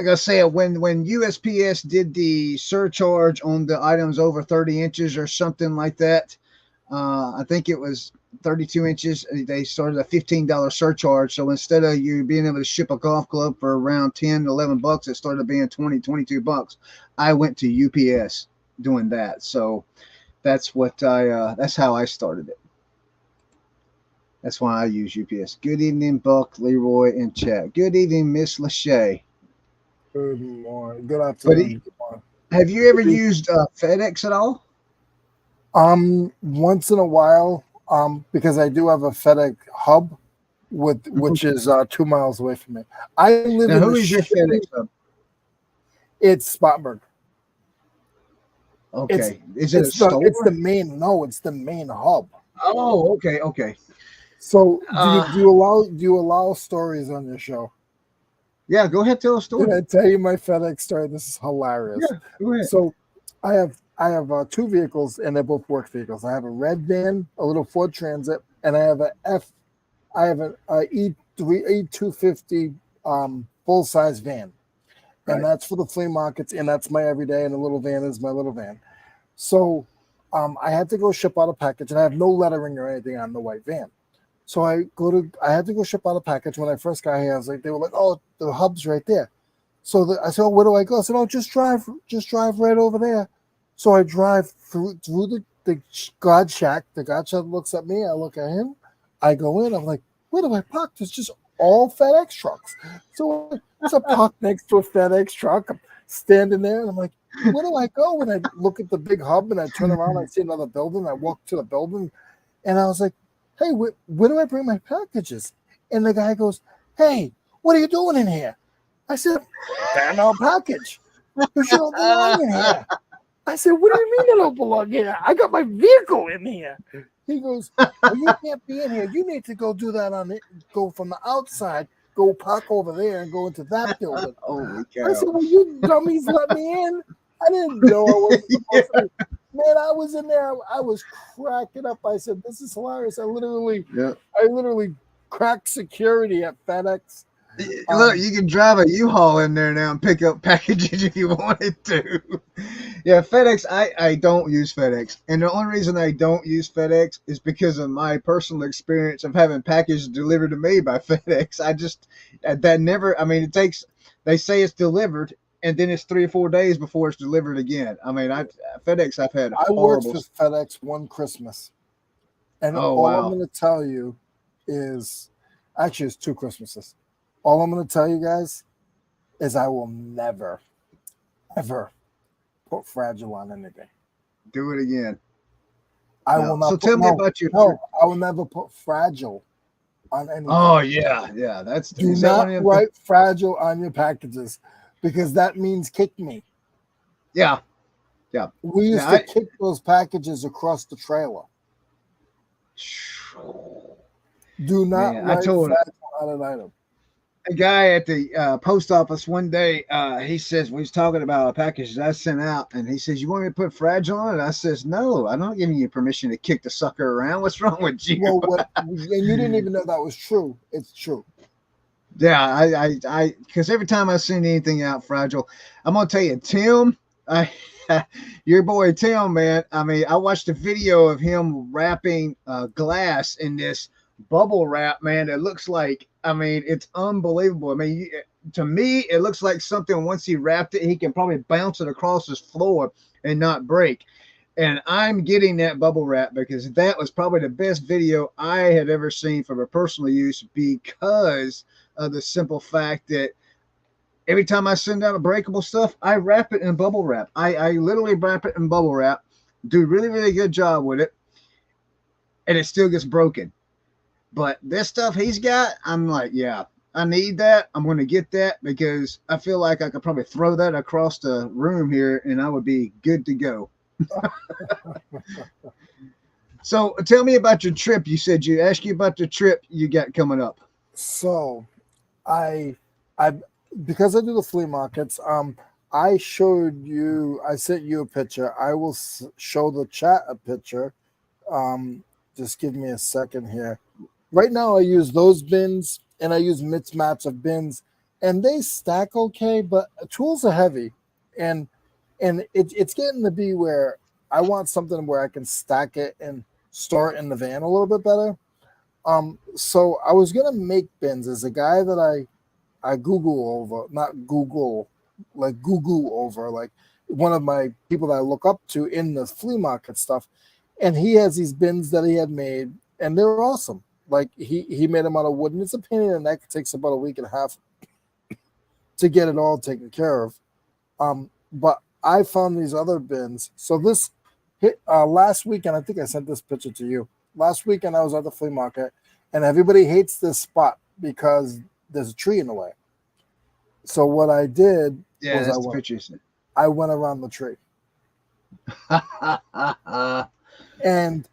gotta say when USPS did the surcharge on the items over 30 inches or something like that, I think it was 32 inches. They started a $15 surcharge. So instead of you being able to ship a golf club for around 10, 11 bucks, it started being 20, 22 bucks. I went to UPS doing that. So that's how I started it. That's why I use UPS. Good evening, Buck, Leroy, and chat. Good evening, Miss Lachey. Good morning. Good But afternoon. Good morning. have you ever Good evening. used FedEx at all? Once in a while, because I do have a FedEx hub with Mhm. which is 2 miles away from me. I live Now, in who the is your FedEx shipping. hub? It's Spartanburg. It's Okay. Is it a it's the store? main no, it's the main hub. Oh, okay, okay. So Uh, do you allow stories on your show? yeah, go ahead, tell a Did story. I tell you my FedEx story? This is hilarious. Yeah, go ahead. So I have two vehicles and they're both work vehicles. I have a red van, a little Ford Transit, and I have an E250 full size van, and Right. that's for the flea markets, and that's my everyday. And the little van is my little van. So I had to go ship out a package, and I have no lettering or anything on the white van. So I had to go ship out a package. When I first got here, I was like, they were like, oh, the hub's right there. So I said, oh, where do I go? I said, oh, just drive right over there. So I drive through the God shack. The God shack looks at me. I look at him. I go in. I'm like, where do I park? There's just all FedEx trucks. So I park next to a FedEx truck. I'm standing there, and I'm like, where do I go? And I look at the big hub, and I turn around. I see another building. I walk to the building, and I was like, hey, where do I bring my packages? And the guy goes, hey, what are you doing in here? I said, ban our package. Because you don't belong in here. I said, what do you mean I don't belong here? I got my vehicle in here. He goes, well, you can't be in here. You need to go do that on it. Go from the outside, go park over there and go into that building. Holy I said, cow. well, you dummies let me in. I didn't know I wasn't Yeah. supposed to be. Man, I was in there. I was cracking up. I said, this is hilarious. Yeah. I literally cracked security at FedEx. Look, Um, you can drive a U-Haul in there now and pick up packages if you wanted to. Yeah, FedEx, I don't use FedEx. And the only reason I don't use FedEx is because of my personal experience of having packages delivered to me by FedEx. That never, I mean, they say it's delivered and then it's 3 or 4 days before it's delivered again. I mean, FedEx, I've had I worked horrible. for FedEx one Christmas, and Oh, all I'm wow. going to tell you is actually, it's 2 Christmases. All I'm going to tell you guys is I will never, ever put fragile on anything. Do it again. I will No. So not put, tell me no, about your trip. no, I will never put fragile on anything. Oh, yeah. Yeah. Do Is that one not of them things? write fragile on your packages because that means kick me. Yeah. Yeah. We Yeah. used to kick those packages across the trailer. Do not Man, I write told fragile on an item. a guy at the post office one day, he says, we was talking about a package I sent out, and he says, you want me to put fragile on it? I says, no, I'm not giving you permission to kick the sucker around. What's wrong with you? Well, and you didn't even know that was true. It's true. Yeah, because every time I send anything out fragile, I'm gonna tell you, Tim, I, your boy Tim, man. I mean, I watched a video of him wrapping glass in this bubble wrap, man. It looks like, I mean, it's unbelievable. I mean, to me, it looks like something. Once he wrapped it, he can probably bounce it across his floor and not break. And I'm getting that bubble wrap because that was probably the best video I had ever seen from a personal use because of the simple fact that every time I send out a breakable stuff, I wrap it in bubble wrap. I literally wrap it in bubble wrap, do really, really good job with it, and it still gets broken. But this stuff he's got, I'm like, yeah, I need that. I'm going to get that because I feel like I could probably throw that across the room here and I would be good to go. So tell me about your trip. You said you asked you about the trip you got coming up. So I I because I do the flea markets, I sent you a picture. I will show the chat a picture. Just give me a second here. Right now I use those bins and I use mixed match of bins and they stack okay, but tools are heavy and it's getting to be where I want something where I can stack it and store it in the van a little bit better. So I was gonna make bins. There's a guy that I Google over, not Google, like Google over, like one of my people that I look up to in the flea market stuff, and he has these bins that he had made, and they're awesome. Like he made them out of wood, and it's a pain in the neck. It takes about a week and a half to get it all taken care of. But I found these other bins. So this hit last weekend. I think I sent this picture to you. Last weekend I was at the flea market, and everybody hates this spot because there's a tree in the way. So what I did Yeah, was that's the picture you sent. I went around the tree, and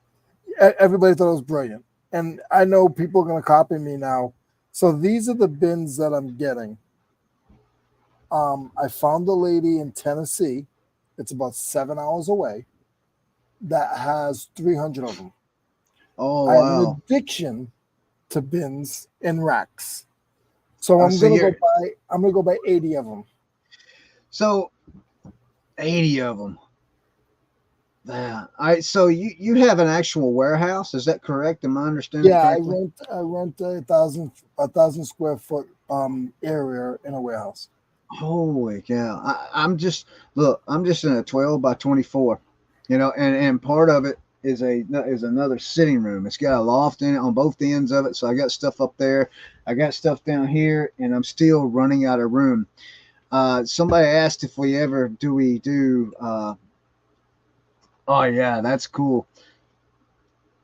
everybody thought it was brilliant. And I know people are going to copy me now. So these are the bins that I'm getting. I found a lady in Tennessee. It's about 7 hours away. That has 300 of them. Oh, I have an wow. addiction to bins and racks. So Oh, I'm so gonna go buy 80 of them. So 80 of them. Yeah. So you have an actual warehouse, is that correct? Am I understanding Yeah, correctly? I rent a 1,000 square foot area in a warehouse. Holy cow. I'm just look, I'm just in a 12 by 24, and part of it is another sitting room. It's got a loft in it on both ends of it. So I got stuff up there. I got stuff down here, and I'm still running out of room. Somebody asked if we do oh yeah, that's cool.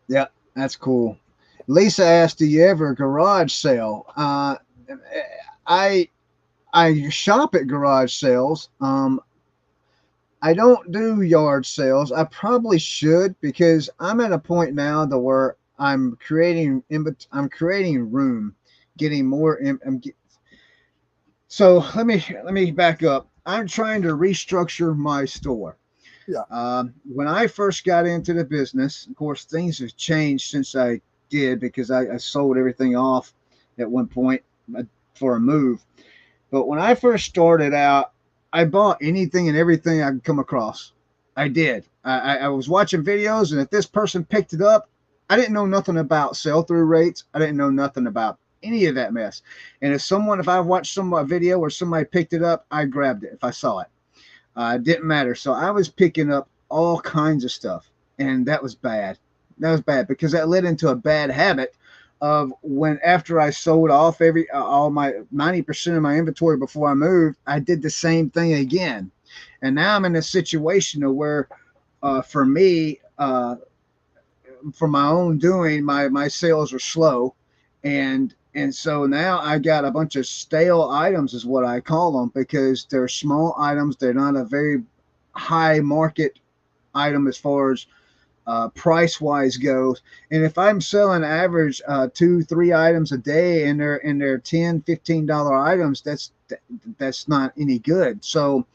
Yeah, that's cool. Lisa asked, "Do you ever garage sale?" I I shop at garage sales. I don't do yard sales. I probably should because I'm at a point now to where I'm creating room, getting more. So let me back up. I'm trying to restructure my store. Yeah, When I first got into the business, of course, things have changed since I did because I sold everything off at one point for a move. But when I first started out, I bought anything and everything I could come across. I did. I was watching videos, and if this person picked it up, I didn't know nothing about sell through rates. I didn't know nothing about any of that mess. And if I watched some video where somebody picked it up, I grabbed it if I saw it. It didn't matter. So I was picking up all kinds of stuff, and that was bad. That was bad because that led into a bad habit of when after I sold off all my 90% of my inventory before I moved, I did the same thing again, and now I'm in a situation where, for me, for my own doing, my sales are slow, and so now I got a bunch of stale items, is what I call them, because they're small items. They're not a very high market item as far as price wise goes. And if I'm selling average 2-3 items a day and they're $10-15 items, that's not any good. So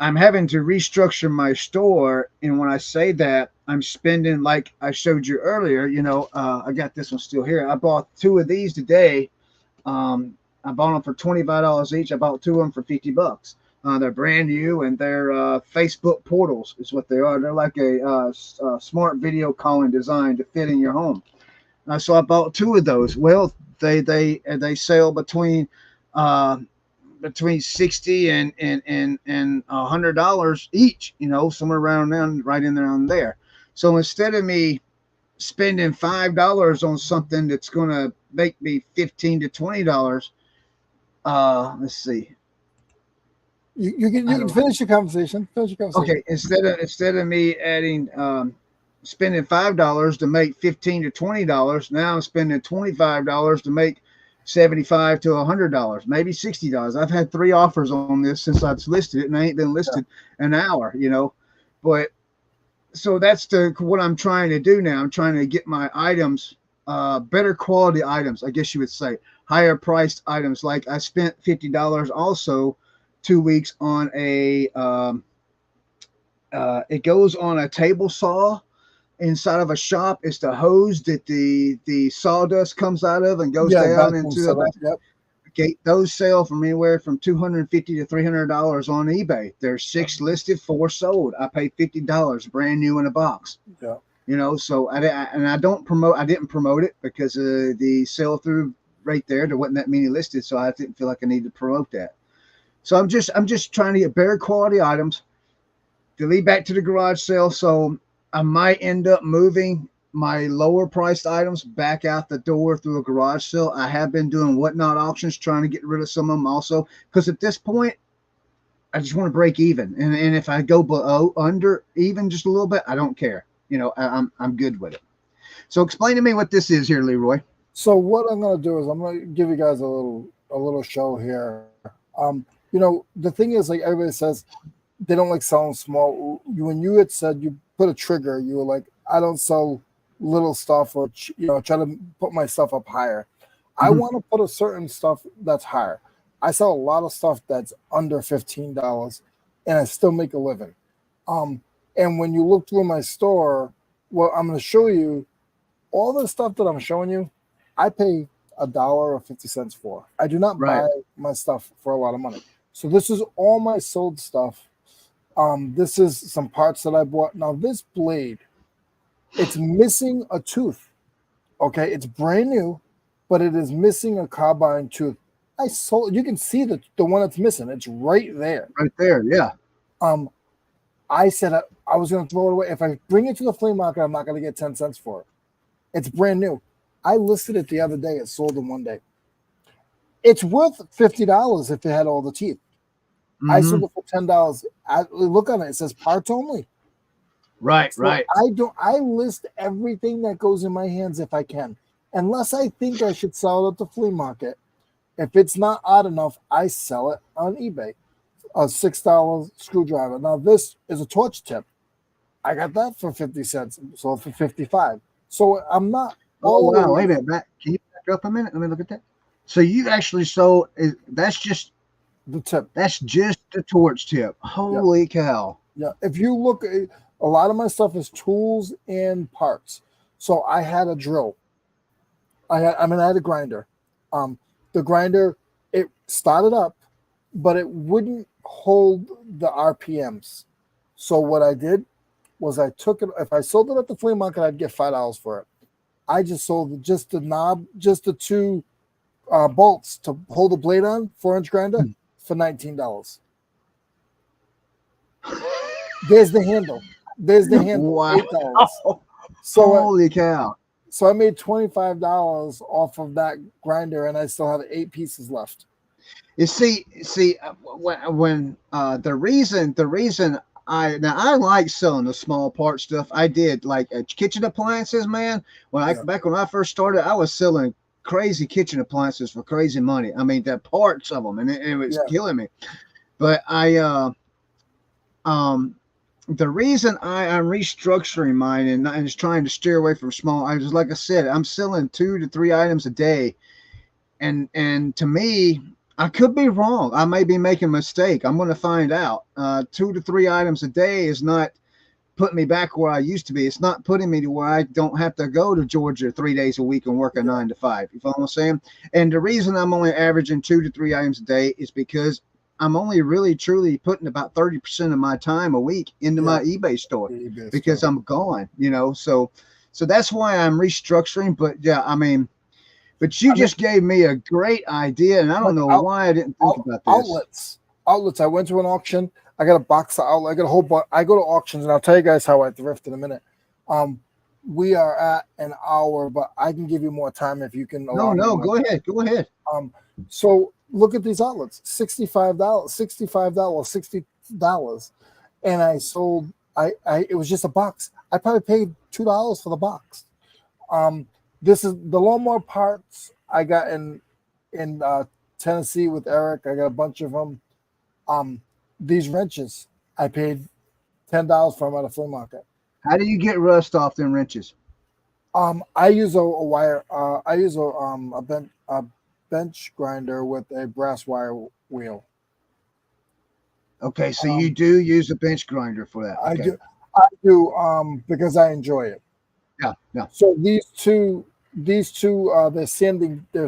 I'm having to restructure my store. And when I say that, I'm spending, like I showed you earlier, I got this one still here. I bought two of these today. I bought them for $25 each. I bought two of them for $50. They're brand new, and they're Facebook portals is what they are. They're like a smart video calling designed to fit in your home. So I bought two of those. Well, they sell uh, between 60 and $100 each. Somewhere around there, right in there. So instead of me spending $5 on something that's going to make me $15 to $20, let's see. you can finish your conversation. Finish your conversation. Okay, instead of me adding spending $5 to make $15 to $20, now I'm spending $25 to make $75 to $100, maybe $60. I've had 3 offers on this since I've listed it, and I ain't been listed an hour. But so that's what I'm trying to do now. I'm trying to get my items, better quality items, I guess you would say, higher priced items. Like I spent $50 also 2 weeks on it goes on a table saw inside of a shop. It's the hose that the sawdust comes out of and goes Yeah, down vacuum into the setup. Yep. gate. Those sell from anywhere from $250 to $300 on eBay. There's 6 listed, 4 sold. I paid $50, brand new in a box. Yeah. So and I didn't promote it because of the sell through right there. There wasn't that many listed, so I didn't feel like I needed to promote that. So I'm just trying to get better quality items to lead back to the garage sale. So I might end up moving my lower priced items back out the door through a garage sale. I have been doing whatnot auctions, trying to get rid of some of them also, because at this point I just want to break even. And if I go below under even just a little bit, I don't care. I'm good with it. So explain to me what this is here, Leroy. So what I'm gonna do is I'm gonna give you guys a little show here. The thing is, like everybody says, they don't like selling small. When you had said you put a trigger, you were like, I don't sell little stuff or try to put my stuff up higher. I Mm-hmm. want to put a certain stuff that's higher. I sell a lot of stuff that's under $15, and I still make a living. Um, and when you look through my store, well, I'm going to show you all the stuff that I'm showing you. I pay $1.50 for. I do not Right. buy my stuff for a lot of money. So this is all my sold stuff. This is some parts that I bought. Now this blade, it's missing a tooth. Okay, it's brand new, but it is missing a carbine tooth. I sold. You can see the one that's missing. It's right there. Right there. Yeah. Um, I said I was going to throw it away. If I bring it to the flea market, I'm not going to get 10 cents for it. It's brand new. I listed it the other day. It sold in one day. It's worth $50 if it had all the teeth. I Mm-hmm. sold it for $10. Look on it. It says parts only. Right. So Right. I list everything that goes in my hands if I can. Unless I think I should sell it at the flea market. If it's not odd enough, I sell it on eBay. A $6 screwdriver. Now this is a torch tip. I got that for 50 cents. Sold for 55. So I'm not Oh wow. Wait a always minute. Can you back up a minute? Let me look at that. So you actually sold. the tip. That's just the torch tip. Yeah. Holy cow. Yeah. If you look, a lot of my stuff is tools and parts. So I had a drill. I had a grinder. The grinder, it started up, but it wouldn't hold the RPMs. So what I did was I took it. If I sold it at the flea market, I'd get $5 for it. I just sold just the knob, just the two bolts to hold the blade on, 4-inch grinder for $19. There's the handle. There's the handle, Wow. $8. So Holy cow. so I made $25 off of that grinder, and I still have 8 pieces left. You see, when the reason I like selling the small part stuff. I did like kitchen appliances, man. Yeah, Back when I first started, I was selling crazy kitchen appliances for crazy money. I mean, the parts of them, and it was yeah. killing me. But um, the reason I'm restructuring mine and just trying to steer away from small items, like I said, I'm selling 2 to 3 items a day, and to me, I could be wrong. I may be making a mistake. I'm going to find out. 2 to 3 items a day is not putting me back where I used to be. It's not putting me to where I don't have to go to Georgia 3 days a week and work a Yeah. 9 to 5. You follow what I'm saying? And the reason I'm only averaging 2 to 3 items a day is because I'm only really truly putting about 30% of my time a week into Yeah, my eBay store the eBay because store. I'm gone. So that's why I'm restructuring. But yeah, I mean, but you I mean, just gave me a great idea, and I don't like know why I didn't think about this. outlets. Outlets. I went to an auction. I got a box of outlet. I got a whole bunch. I go to auctions, and I'll tell you guys how I thrift in a minute. Um, we are at an hour, but I can give you more time if you can No, allow me no, more go time. ahead, go ahead. So look at these outlets: $65, $60, and I sold. It was just a box. I probably paid $2 for the box. Um, this is the lawnmower parts I got in Tennessee with Eric. I got a bunch of them. These wrenches I paid $10 for them at a flea market. How do you get rust off them wrenches? I use a wire. I use a bench grinder with a brass wire wheel. Okay, so you Um, do use a bench grinder for that. I Okay, do. I do because I enjoy it. yeah, yeah. So these two, they're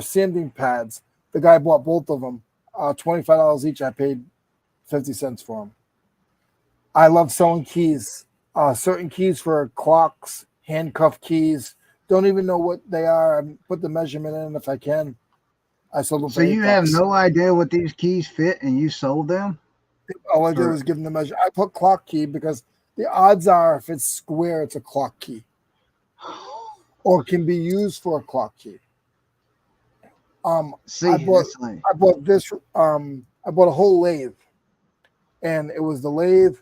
sanding pads. The guy bought both of them, $25 each. I paid 50 cents for them. I love selling keys, certain keys for clocks, handcuff keys. Don't even know what they are. I put the measurement in if I can. I sold them So for you have $8. no idea what these keys fit, and you sold them? All I did Or was give them the measure. I put clock key because the odds are if it's square, it's a clock key, or can be used for a clock key. I see, bought that's like, I bought this. I bought a whole lathe, and it was the lathe,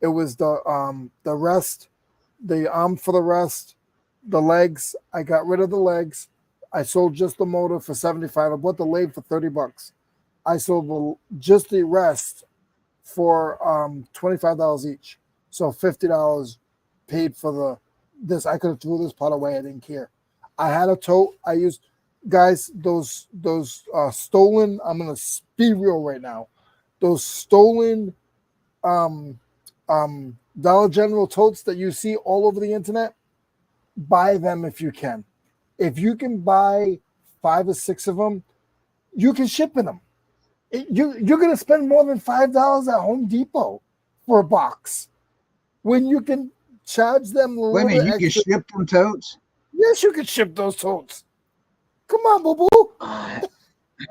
it was the rest, the arm for the rest, the legs. I got rid of the legs. I sold just the motor for 75. I bought the lathe for $30. I sold just the rest for $25 each. So $50 paid for this. I could have threw this pot away. I didn't care. I had a tote. I used, guys, those stolen. I'm gonna be real right now. Those stolen Dollar General totes that you see all over the internet. Buy them if you can. If you can buy 5 or 6 of them, you can ship in them. You're going to spend more than $5 at Home Depot for a box when you can charge them a wait a little minute, bit you can extra. ship them totes? Yes, you can ship those totes. Come on, boo boo. I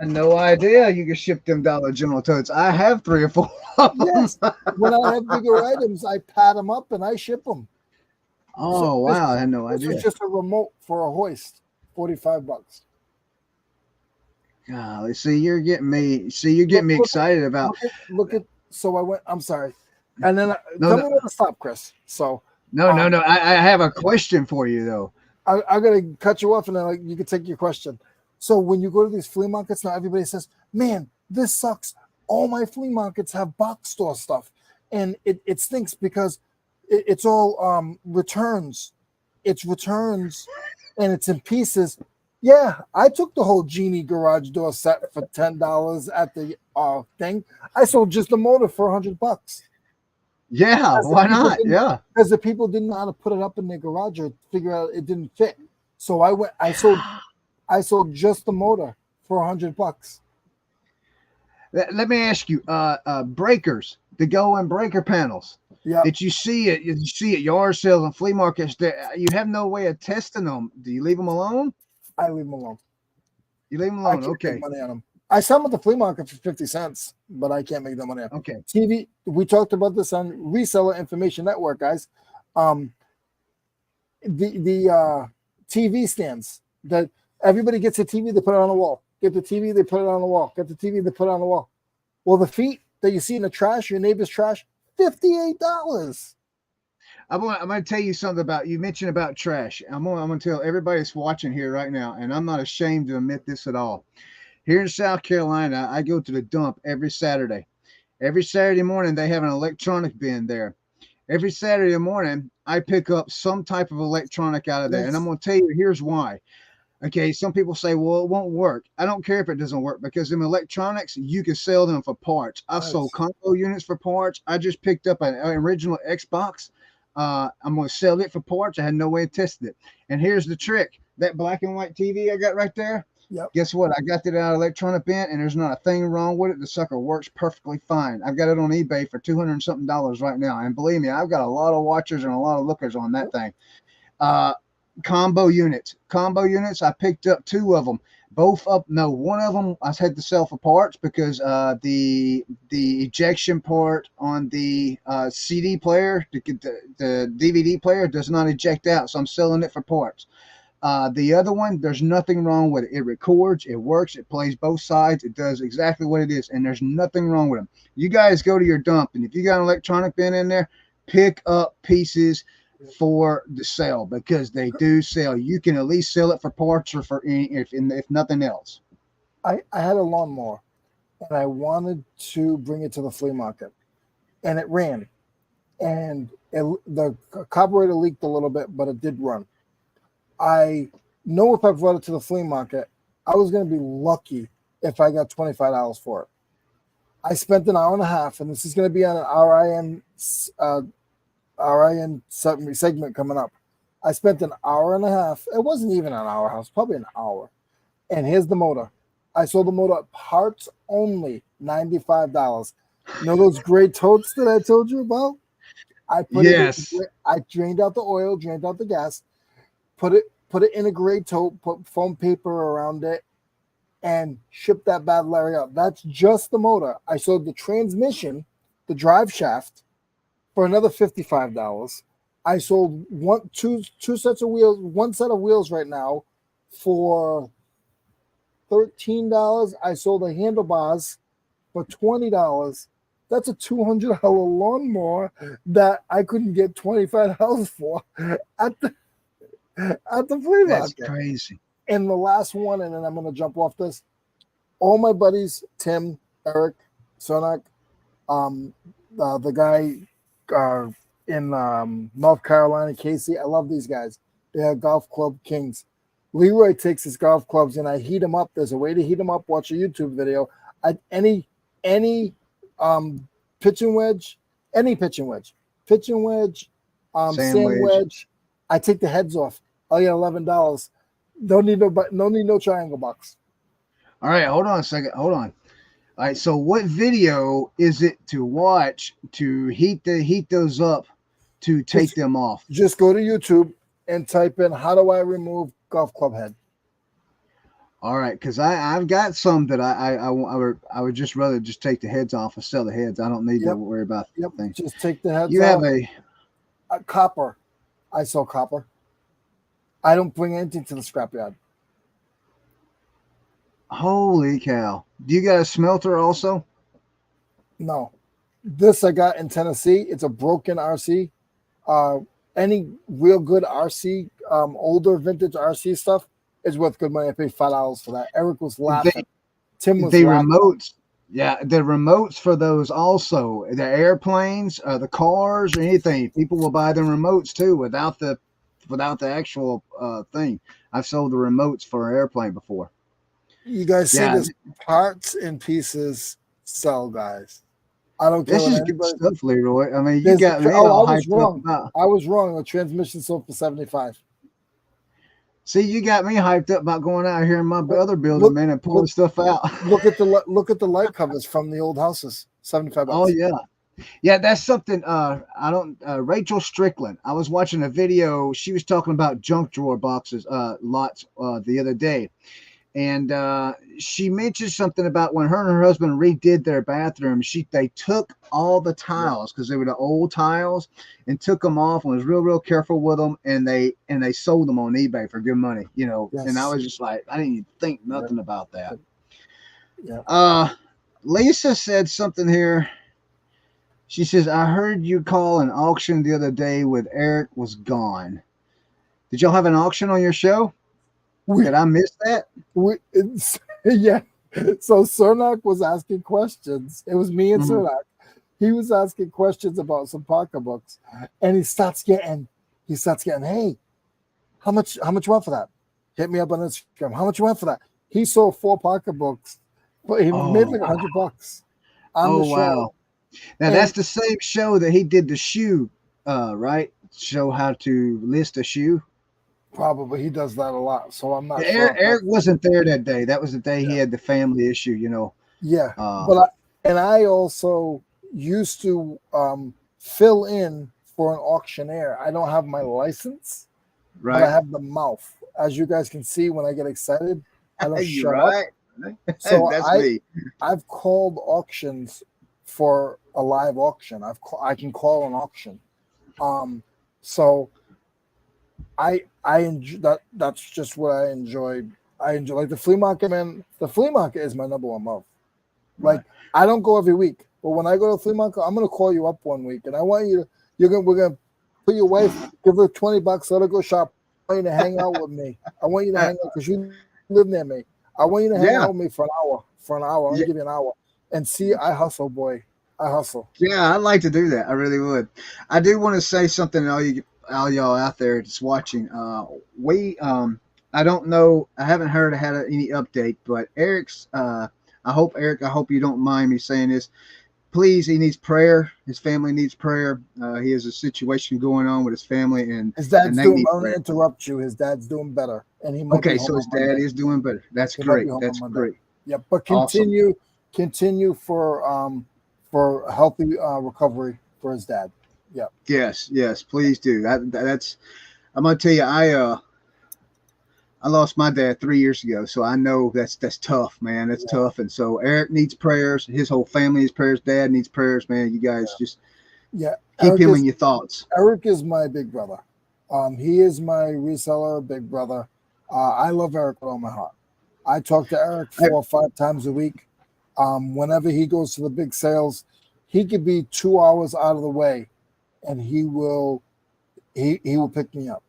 had no idea you could ship them Dollar General totes. I have 3 or 4 of them. Yes. When I have bigger items, I pad them up and I ship them. So Oh, wow, I had no this was idea. just a remote for a hoist, $45. Golly, see, you're getting me Look, excited about. look at. So I went. I'm sorry, and then No, tell no, me where to stop, Chris. So no, no, um, no. I have a question for you though. I'm gonna cut you off, and then you can take your question. So when you go to these flea markets now, everybody says, "Man, this sucks." All my flea markets have box store stuff, and it stinks because it's all returns. It's returns, and it's in pieces. Yeah, I took the whole Genie garage door set for $10 at the thing. I sold just the motor for $100 Yeah, because why not? Yeah. the people didn't know how to put it up in their garage or figure out it didn't fit. So I sold just the motor for $100. Let me ask you, breakers, the go and breaker panels Yeah, that you see at yard sales and flea markets. You have no way of testing them. Do you leave them alone? I leave them alone. You leave them I alone. can't make Okay. money on them. I sell them at the flea market for 50 cents, but I can't make them money on them. Okay. TV, we talked about this on Reseller Information Network, guys. Um, the TV stands that everybody gets a TV, they put it on the wall. Get the TV, they put it on the wall. Get the TV, they put it on the wall. Well, the feet that you see in the trash, your neighbor's trash, $58. I'm going to tell you something about, you mentioned about trash. I'm going to tell everybody that's watching here right now, and I'm not ashamed to admit this at all. Here in South Carolina, I go to the dump every Saturday. Every Saturday morning, they have an electronic bin there. Every Saturday morning, I pick up some type of electronic out of there. And I'm Yes. going to tell you, here's why. Okay, some people say, well, it won't work. I don't care if it doesn't work because them electronics, you can sell them for parts. I've sold combo units for parts. I just picked up an original Xbox. I'm going to sell it for parts. I had no way of testing it. And here's the trick. That black and white TV I got right there, Yep. guess what? I got it out of electronic bin, and there's not a thing wrong with it. The sucker works perfectly fine. I've got it on eBay for $200 and something right now. And believe me, I've got a lot of watchers and a lot of lookers on that thing. Combo units. Combo units, I picked up 2 of them. One of them I had to sell for parts because the ejection part on the CD player, the DVD player does not eject out, so I'm selling it for parts. The other one, there's nothing wrong with it. It records, it works, it plays both sides, it does exactly what it is, and there's nothing wrong with them. You guys go to your dump, and if you got an electronic bin in there, pick up pieces for the sale because they do sell. You can at least sell it for parts or for if nothing else. I had a lawnmower and I wanted to bring it to the flea market, and it ran, and the carburetor leaked a little bit, but it did run. I know if I brought it to the flea market, I was going to be lucky if I got $25 for it. I spent an hour and a half, and this is going to be on an RIN segment coming up. I spent an hour and a half. It wasn't even an hour, it was probably an hour. And here's the motor. I sold the motor parts only, $95. You know those gray totes that I told you about? I put Yes. I drained out the oil, drained out the gas. put it in a gray tote, put foam paper around it, and ship that bad Larry out. That's just the motor. I sold the transmission, the drive shaft, for another $55. I sold two sets of wheels, one set of wheels right now for $13. I sold the handlebars for $20. That's a $200 lawnmower that I couldn't get $25 for at the flea That's market. crazy. And the last one, and then I'm gonna jump off this. All my buddies, Tim, Eric, Sonak, the guy in North Carolina, Casey. I love these guys. They are golf club kings. Leroy takes his golf clubs and I heat them up. There's a way to heat them up. Watch a YouTube video. Any pitching wedge, sand wedge. I take the heads off. I get $11. Don't need no triangle box. All right, hold on a second. Hold on. All right, so what video is it to watch to heat those up to take them off? Just go to YouTube and type in "How do I remove golf club head?" All right, because I've got some that I would just rather just take the heads off and sell the heads. I don't need to worry about that thing. Just take the heads. You off. have a copper. I sell copper. I don't bring anything to the scrapyard. Holy cow! Do you got a smelter also? No, this I got in Tennessee. It's a broken RC. Any real good RC, older vintage RC stuff is worth good money. I paid $5 for that. Eric was laughing. Tim was laughing. Remotes. Yeah, the remotes for those also. The airplanes, the cars, or anything. People will buy the remotes too without the actual thing. I've sold the remotes for an airplane before. You guys see this parts and pieces sell, guys. I don't care. This is good stuff, Leroy. I mean, you got me all hyped up about. I was wrong. The transmission sold for $75. See, you got me hyped up about going out here in my other building, man, and pulling stuff out. Look at the light covers from the old houses. $75. Oh yeah, that's something. Rachel Strickland. I was watching a video. She was talking about junk drawer boxes, lots the other day. And she mentioned something about when her and her husband redid their bathroom. They took all the tiles because they were the old tiles and took them off and was real careful with them. And they sold them on eBay for good money, Yes. And I was just like, I didn't even think nothing about that. Yeah. Lisa said something here. She says, I heard you call an auction the other day with Eric was gone. Did y'all have an auction on your show? Did I miss that? Yeah. So Cernak was asking questions. It was me and Cernak. He was asking questions about some pocketbooks, and he starts getting, hey, how much you want for that? Hit me up on Instagram. How much you want for that? He sold 4 pocketbooks, but he made like $100 on the show. Wow. Now that's the same show that he did the shoe, right? Show how to list a shoe. Probably he does that a lot, so I'm not sure. Eric wasn't there that day. That was the day he had the family issue, Yeah, but I also used to fill in for an auctioneer. I don't have my license, right? But I have the mouth. As you guys can see, when I get excited, I don't shut up. So I've called auctions for a live auction. I can call an auction. So I enjoy that. That's just what I enjoy. I enjoy like the flea market, man. The flea market is my number one love. Like I don't go every week, but when I go to the flea market, I'm gonna call you up one week, and I want you to. We're gonna put your wife, give her $20, let her go shop. I want you to hang out with me. I want you to hang out because you live near me. I want you to hang out with me for an hour. I'm gonna give you an hour and see. I hustle, boy. I hustle. Yeah, I'd like to do that. I really would. I do want to say something to all y'all out there just watching. I don't know. I haven't had any update, but Eric's. I hope you don't mind me saying this. Please, he needs prayer. His family needs prayer. He has a situation going on with his family, and his dad's doing. I'm gonna interrupt you. His dad's doing better, and he might. Okay, so his dad is doing better. That's great. That's great. Yeah, but continue for healthy recovery for his dad. Yeah. Yes, please do. That's. I'm gonna tell you, I lost my dad 3 years ago, so I know that's tough, man. That's Yeah, tough. And so Eric needs prayers. His whole family needs prayers. Dad needs prayers, man. You guys yeah, just yeah. keep him in your thoughts. Eric is my big brother. He is my reseller big brother. I love Eric with all my heart. I talk to Eric I, 4 or 5 times a week. Whenever he goes to the big sales, he could be 2 hours out of the way, and he will pick me up.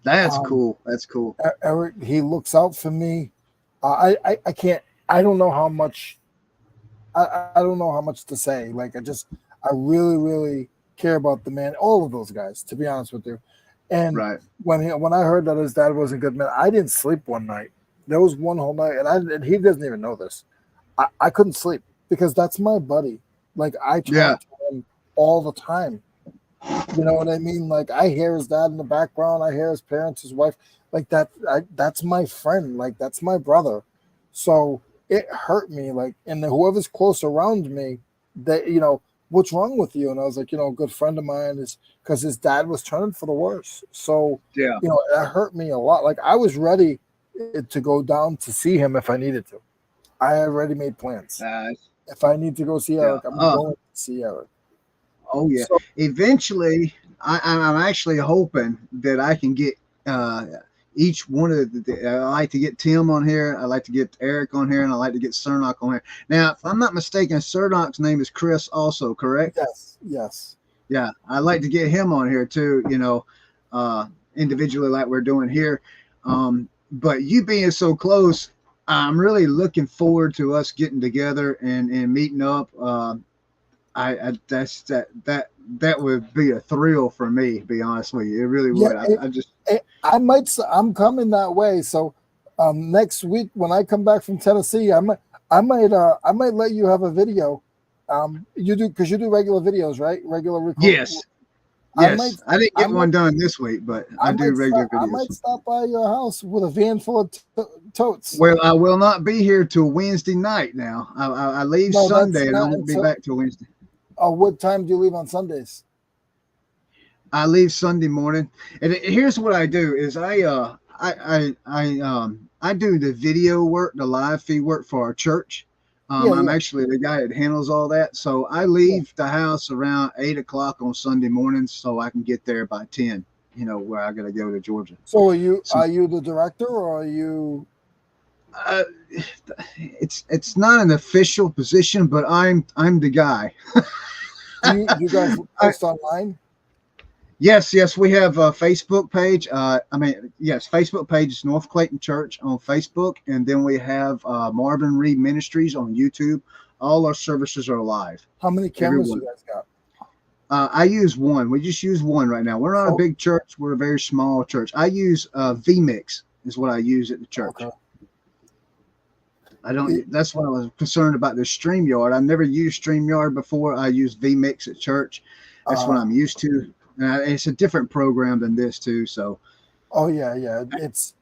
that's Um, cool. That's cool. Eric, he looks out for me. I can't. I don't know how much. I don't know how much to say. Like I really, really care about the man. All of those guys, to be honest with you. And Right. when I heard that his dad wasn't good, man, I didn't sleep one night. There was one whole night, and he doesn't even know this. I couldn't sleep because that's my buddy. Like I Yeah. talk to him all the time. You know what I mean? Like I hear his dad in the background. I hear his parents, his wife. Like that. That's my friend. Like that's my brother. So it hurt me. Like, and whoever's close around me, that what's wrong with you? And I was like, a good friend of mine is because his dad was turning for the worse. So Yeah. that hurt me a lot. Like I was ready to go down to see him if I needed to. I already made plans. Uh, If I need to go see yeah. Eric, I'm going to see Eric. Oh yeah. So Eventually, I'm actually hoping that I can get uh, each one of I like to get Tim on here. I like to get Eric on here, and I like to get Cernock on here. Now, if I'm not mistaken, Cernock's name is Chris, also correct? yes, yes. Yeah, I like to get him on here too. Individually, like we're doing here. But you being so close, I'm really looking forward to us getting together and meeting up. I that's that would be a thrill for me. To be honest with you, it really Yeah, would. I just I'm coming that way. So next week when I come back from Tennessee, I might let you have a video. You do because you do regular videos, right? Regular record. yes, I might yes. I didn't I get might one done this week, but I do regular I videos. might stop by your house with a van full of totes. Well, I will not be here till Wednesday night. Now I leave No, that's Sunday and I not won't be until. back till Wednesday. What time do you leave on Sundays? I leave Sunday morning, and here's what I do: is I do the video work, the live feed work for our church. Yeah, I'm yeah, actually the guy that handles all that, so I yeah. leave the house around 8 o'clock on Sunday mornings, so I can get there by 10. Where I got to go to Georgia. So So are you the director or are you? uh, it's not an official position, but I'm the guy. Do you guys I, post online? Yes, yes, we have a Facebook page. Yes, Facebook page is North Clayton Church on Facebook, and then we have Marvin Reed Ministries on YouTube. All our services are live. How many cameras Everyone. you guys got? I use one. We just use one right now. We're not a So big church. We're a very small church. I use vMix is what I use at the church. okay. I don't. That's what I was concerned about the StreamYard. I never used StreamYard before. I use vMix at church. That's what Uh, I'm used to. It's a different program than this too. So oh yeah, yeah. It's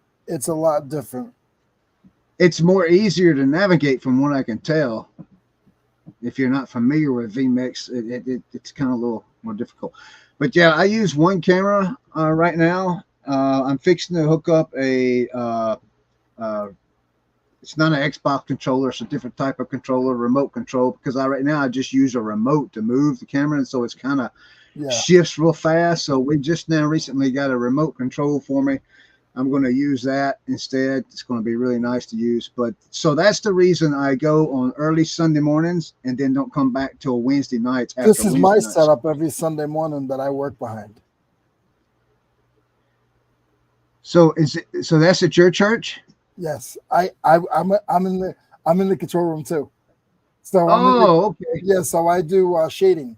a lot different. it's more easier to navigate from what I can tell. If you're not familiar with vMix, it's kind of a little more difficult. But yeah, I use one camera right now. I'm fixing to hook up uh, it's not an Xbox controller. It's a different type of controller, remote control, because right now I just use a remote to move the camera. And so it's kind of Yeah. shifts real fast. So we just now recently got a remote control for me. I'm going to use that instead. It's going to be really nice to use. But so that's the reason I go on early Sunday mornings and then don't come back till Wednesday nights This after is my Wednesday nights. setup every Sunday morning that I work behind. So so that's at your church? Yes. I'm in the control room too. So I'm in the Oh, okay. yeah, so I do shading.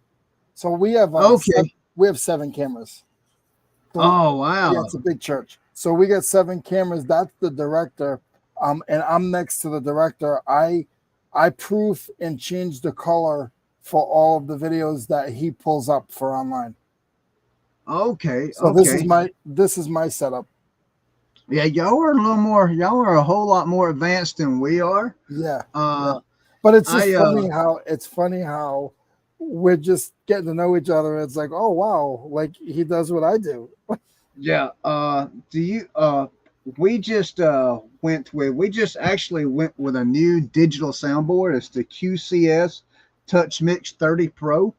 So Okay. we have 7 cameras. So Oh, yeah, wow. it's a big church. So we got 7 cameras. That's the director. And I'm next to the director. I proof and change the color for all of the videos that he pulls up for online. Okay. So Okay. this is my setup. Yeah, y'all are a whole lot more advanced than we are. Yeah, Uh yeah. But it's just I funny how we're just getting to know each other. It's like, oh wow, like he does what I do. Yeah. Do you we just actually went with a new digital soundboard. It's the QCS Touch Mix 30 Pro.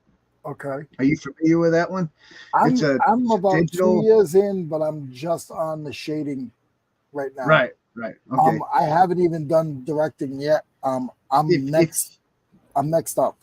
Okay. Are you familiar with that one? I'm I'm It's a about two digital. years in, but I'm just on the shading right now. Right, right. Okay. I haven't even done directing yet. If I'm next up.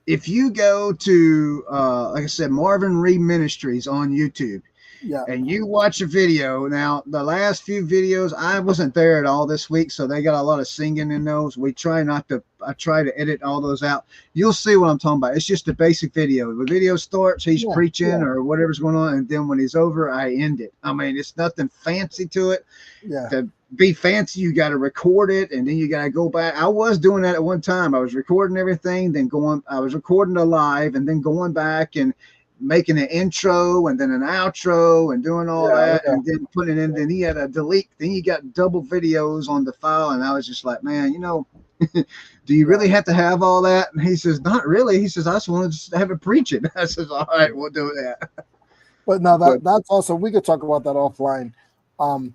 if you go to like I said, Marvin Reed Ministries on YouTube, Yeah. and you watch a video. Now, the last few videos, I wasn't there at all this week, so they got a lot of singing in those. We try not to, I try to edit all those out. You'll see what I'm talking about. It's just a basic video. The video starts, he's Yeah. preaching Yeah. or whatever's going on, and then when he's over, I end it. I mean, it's nothing fancy to it. Yeah. To be fancy, you got to record it, and then you got to go back. I was doing that at one time. I was recording everything, I was recording the live, and then going back and making an intro and then an outro and doing all Yeah. that Yeah. and then putting it in. Then he had a delete. Then you got double videos on the file, and I was just like, man, do you really have to have all that? And he says, not really. He says, I just wanted to have it preaching. I says, all right, we'll do that. But no, But that's also, we could talk about that offline.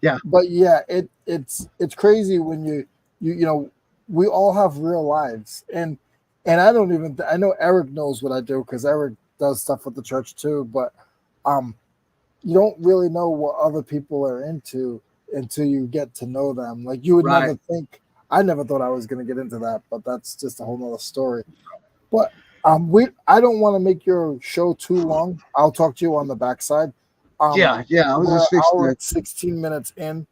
yeah, But yeah, it's crazy when you know, we all have real lives, and I don't even, I know Eric knows what I do because Eric does stuff with the church too, but you don't really know what other people are into until you get to know them. Like you would right. never think. I never thought I was going to get into that, but that's just a whole nother story. But I don't want to make your show too long. I'll talk to you on the backside. Yeah. I was We're just an fixing hour to. and 16 minutes in. Yeah,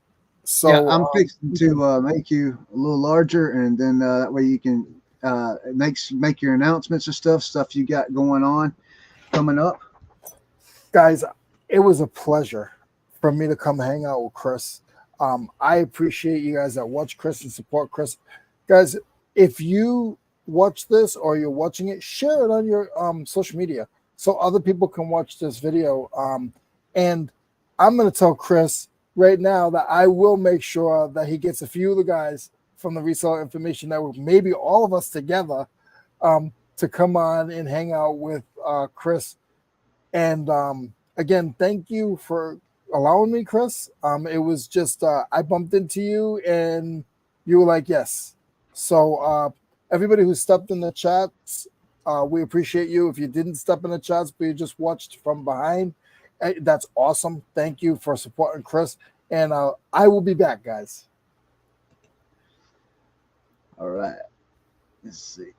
So I'm fixing to make you a little larger, and then that way you can make your announcements and stuff you got going on coming up. guys, it was a pleasure for me to come hang out with Chris. I appreciate you guys that watch Chris and support Chris. Guys, if you watch this or you're watching it, share it on your social media so other people can watch this video. And I'm going to tell Chris right now that I will make sure that he gets a few of the guys from the Reseller Information Network, maybe all of us together, to come on and hang out with Chris. And again, thank you for allowing me, Chris. It was just I bumped into you and you were like, yes. So everybody who stepped in the chats, we appreciate you. If you didn't step in the chats, but you just watched from behind, that's awesome. Thank you for supporting Chris. And I will be back, guys. All right. Let's see.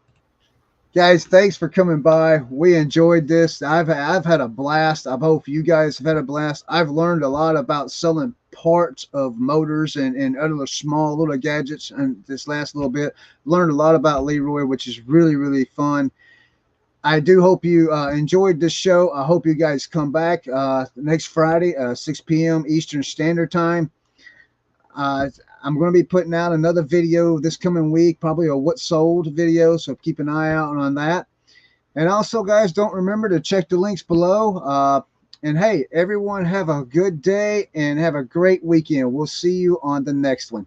Guys, thanks for coming by. We enjoyed this. I've had a blast. I hope you guys have had a blast. I've learned a lot about selling parts of motors and other small little gadgets. And this last little bit, learned a lot about Leroy, which is really, really fun. I do hope you enjoyed this show. I hope you guys come back next Friday, 6 p.m. Eastern Standard Time. I'm going to be putting out another video this coming week, probably a what sold video, so keep an eye out on that. And also, guys, don't remember to check the links below. And hey, everyone have a good day and have a great weekend. We'll see you on the next one.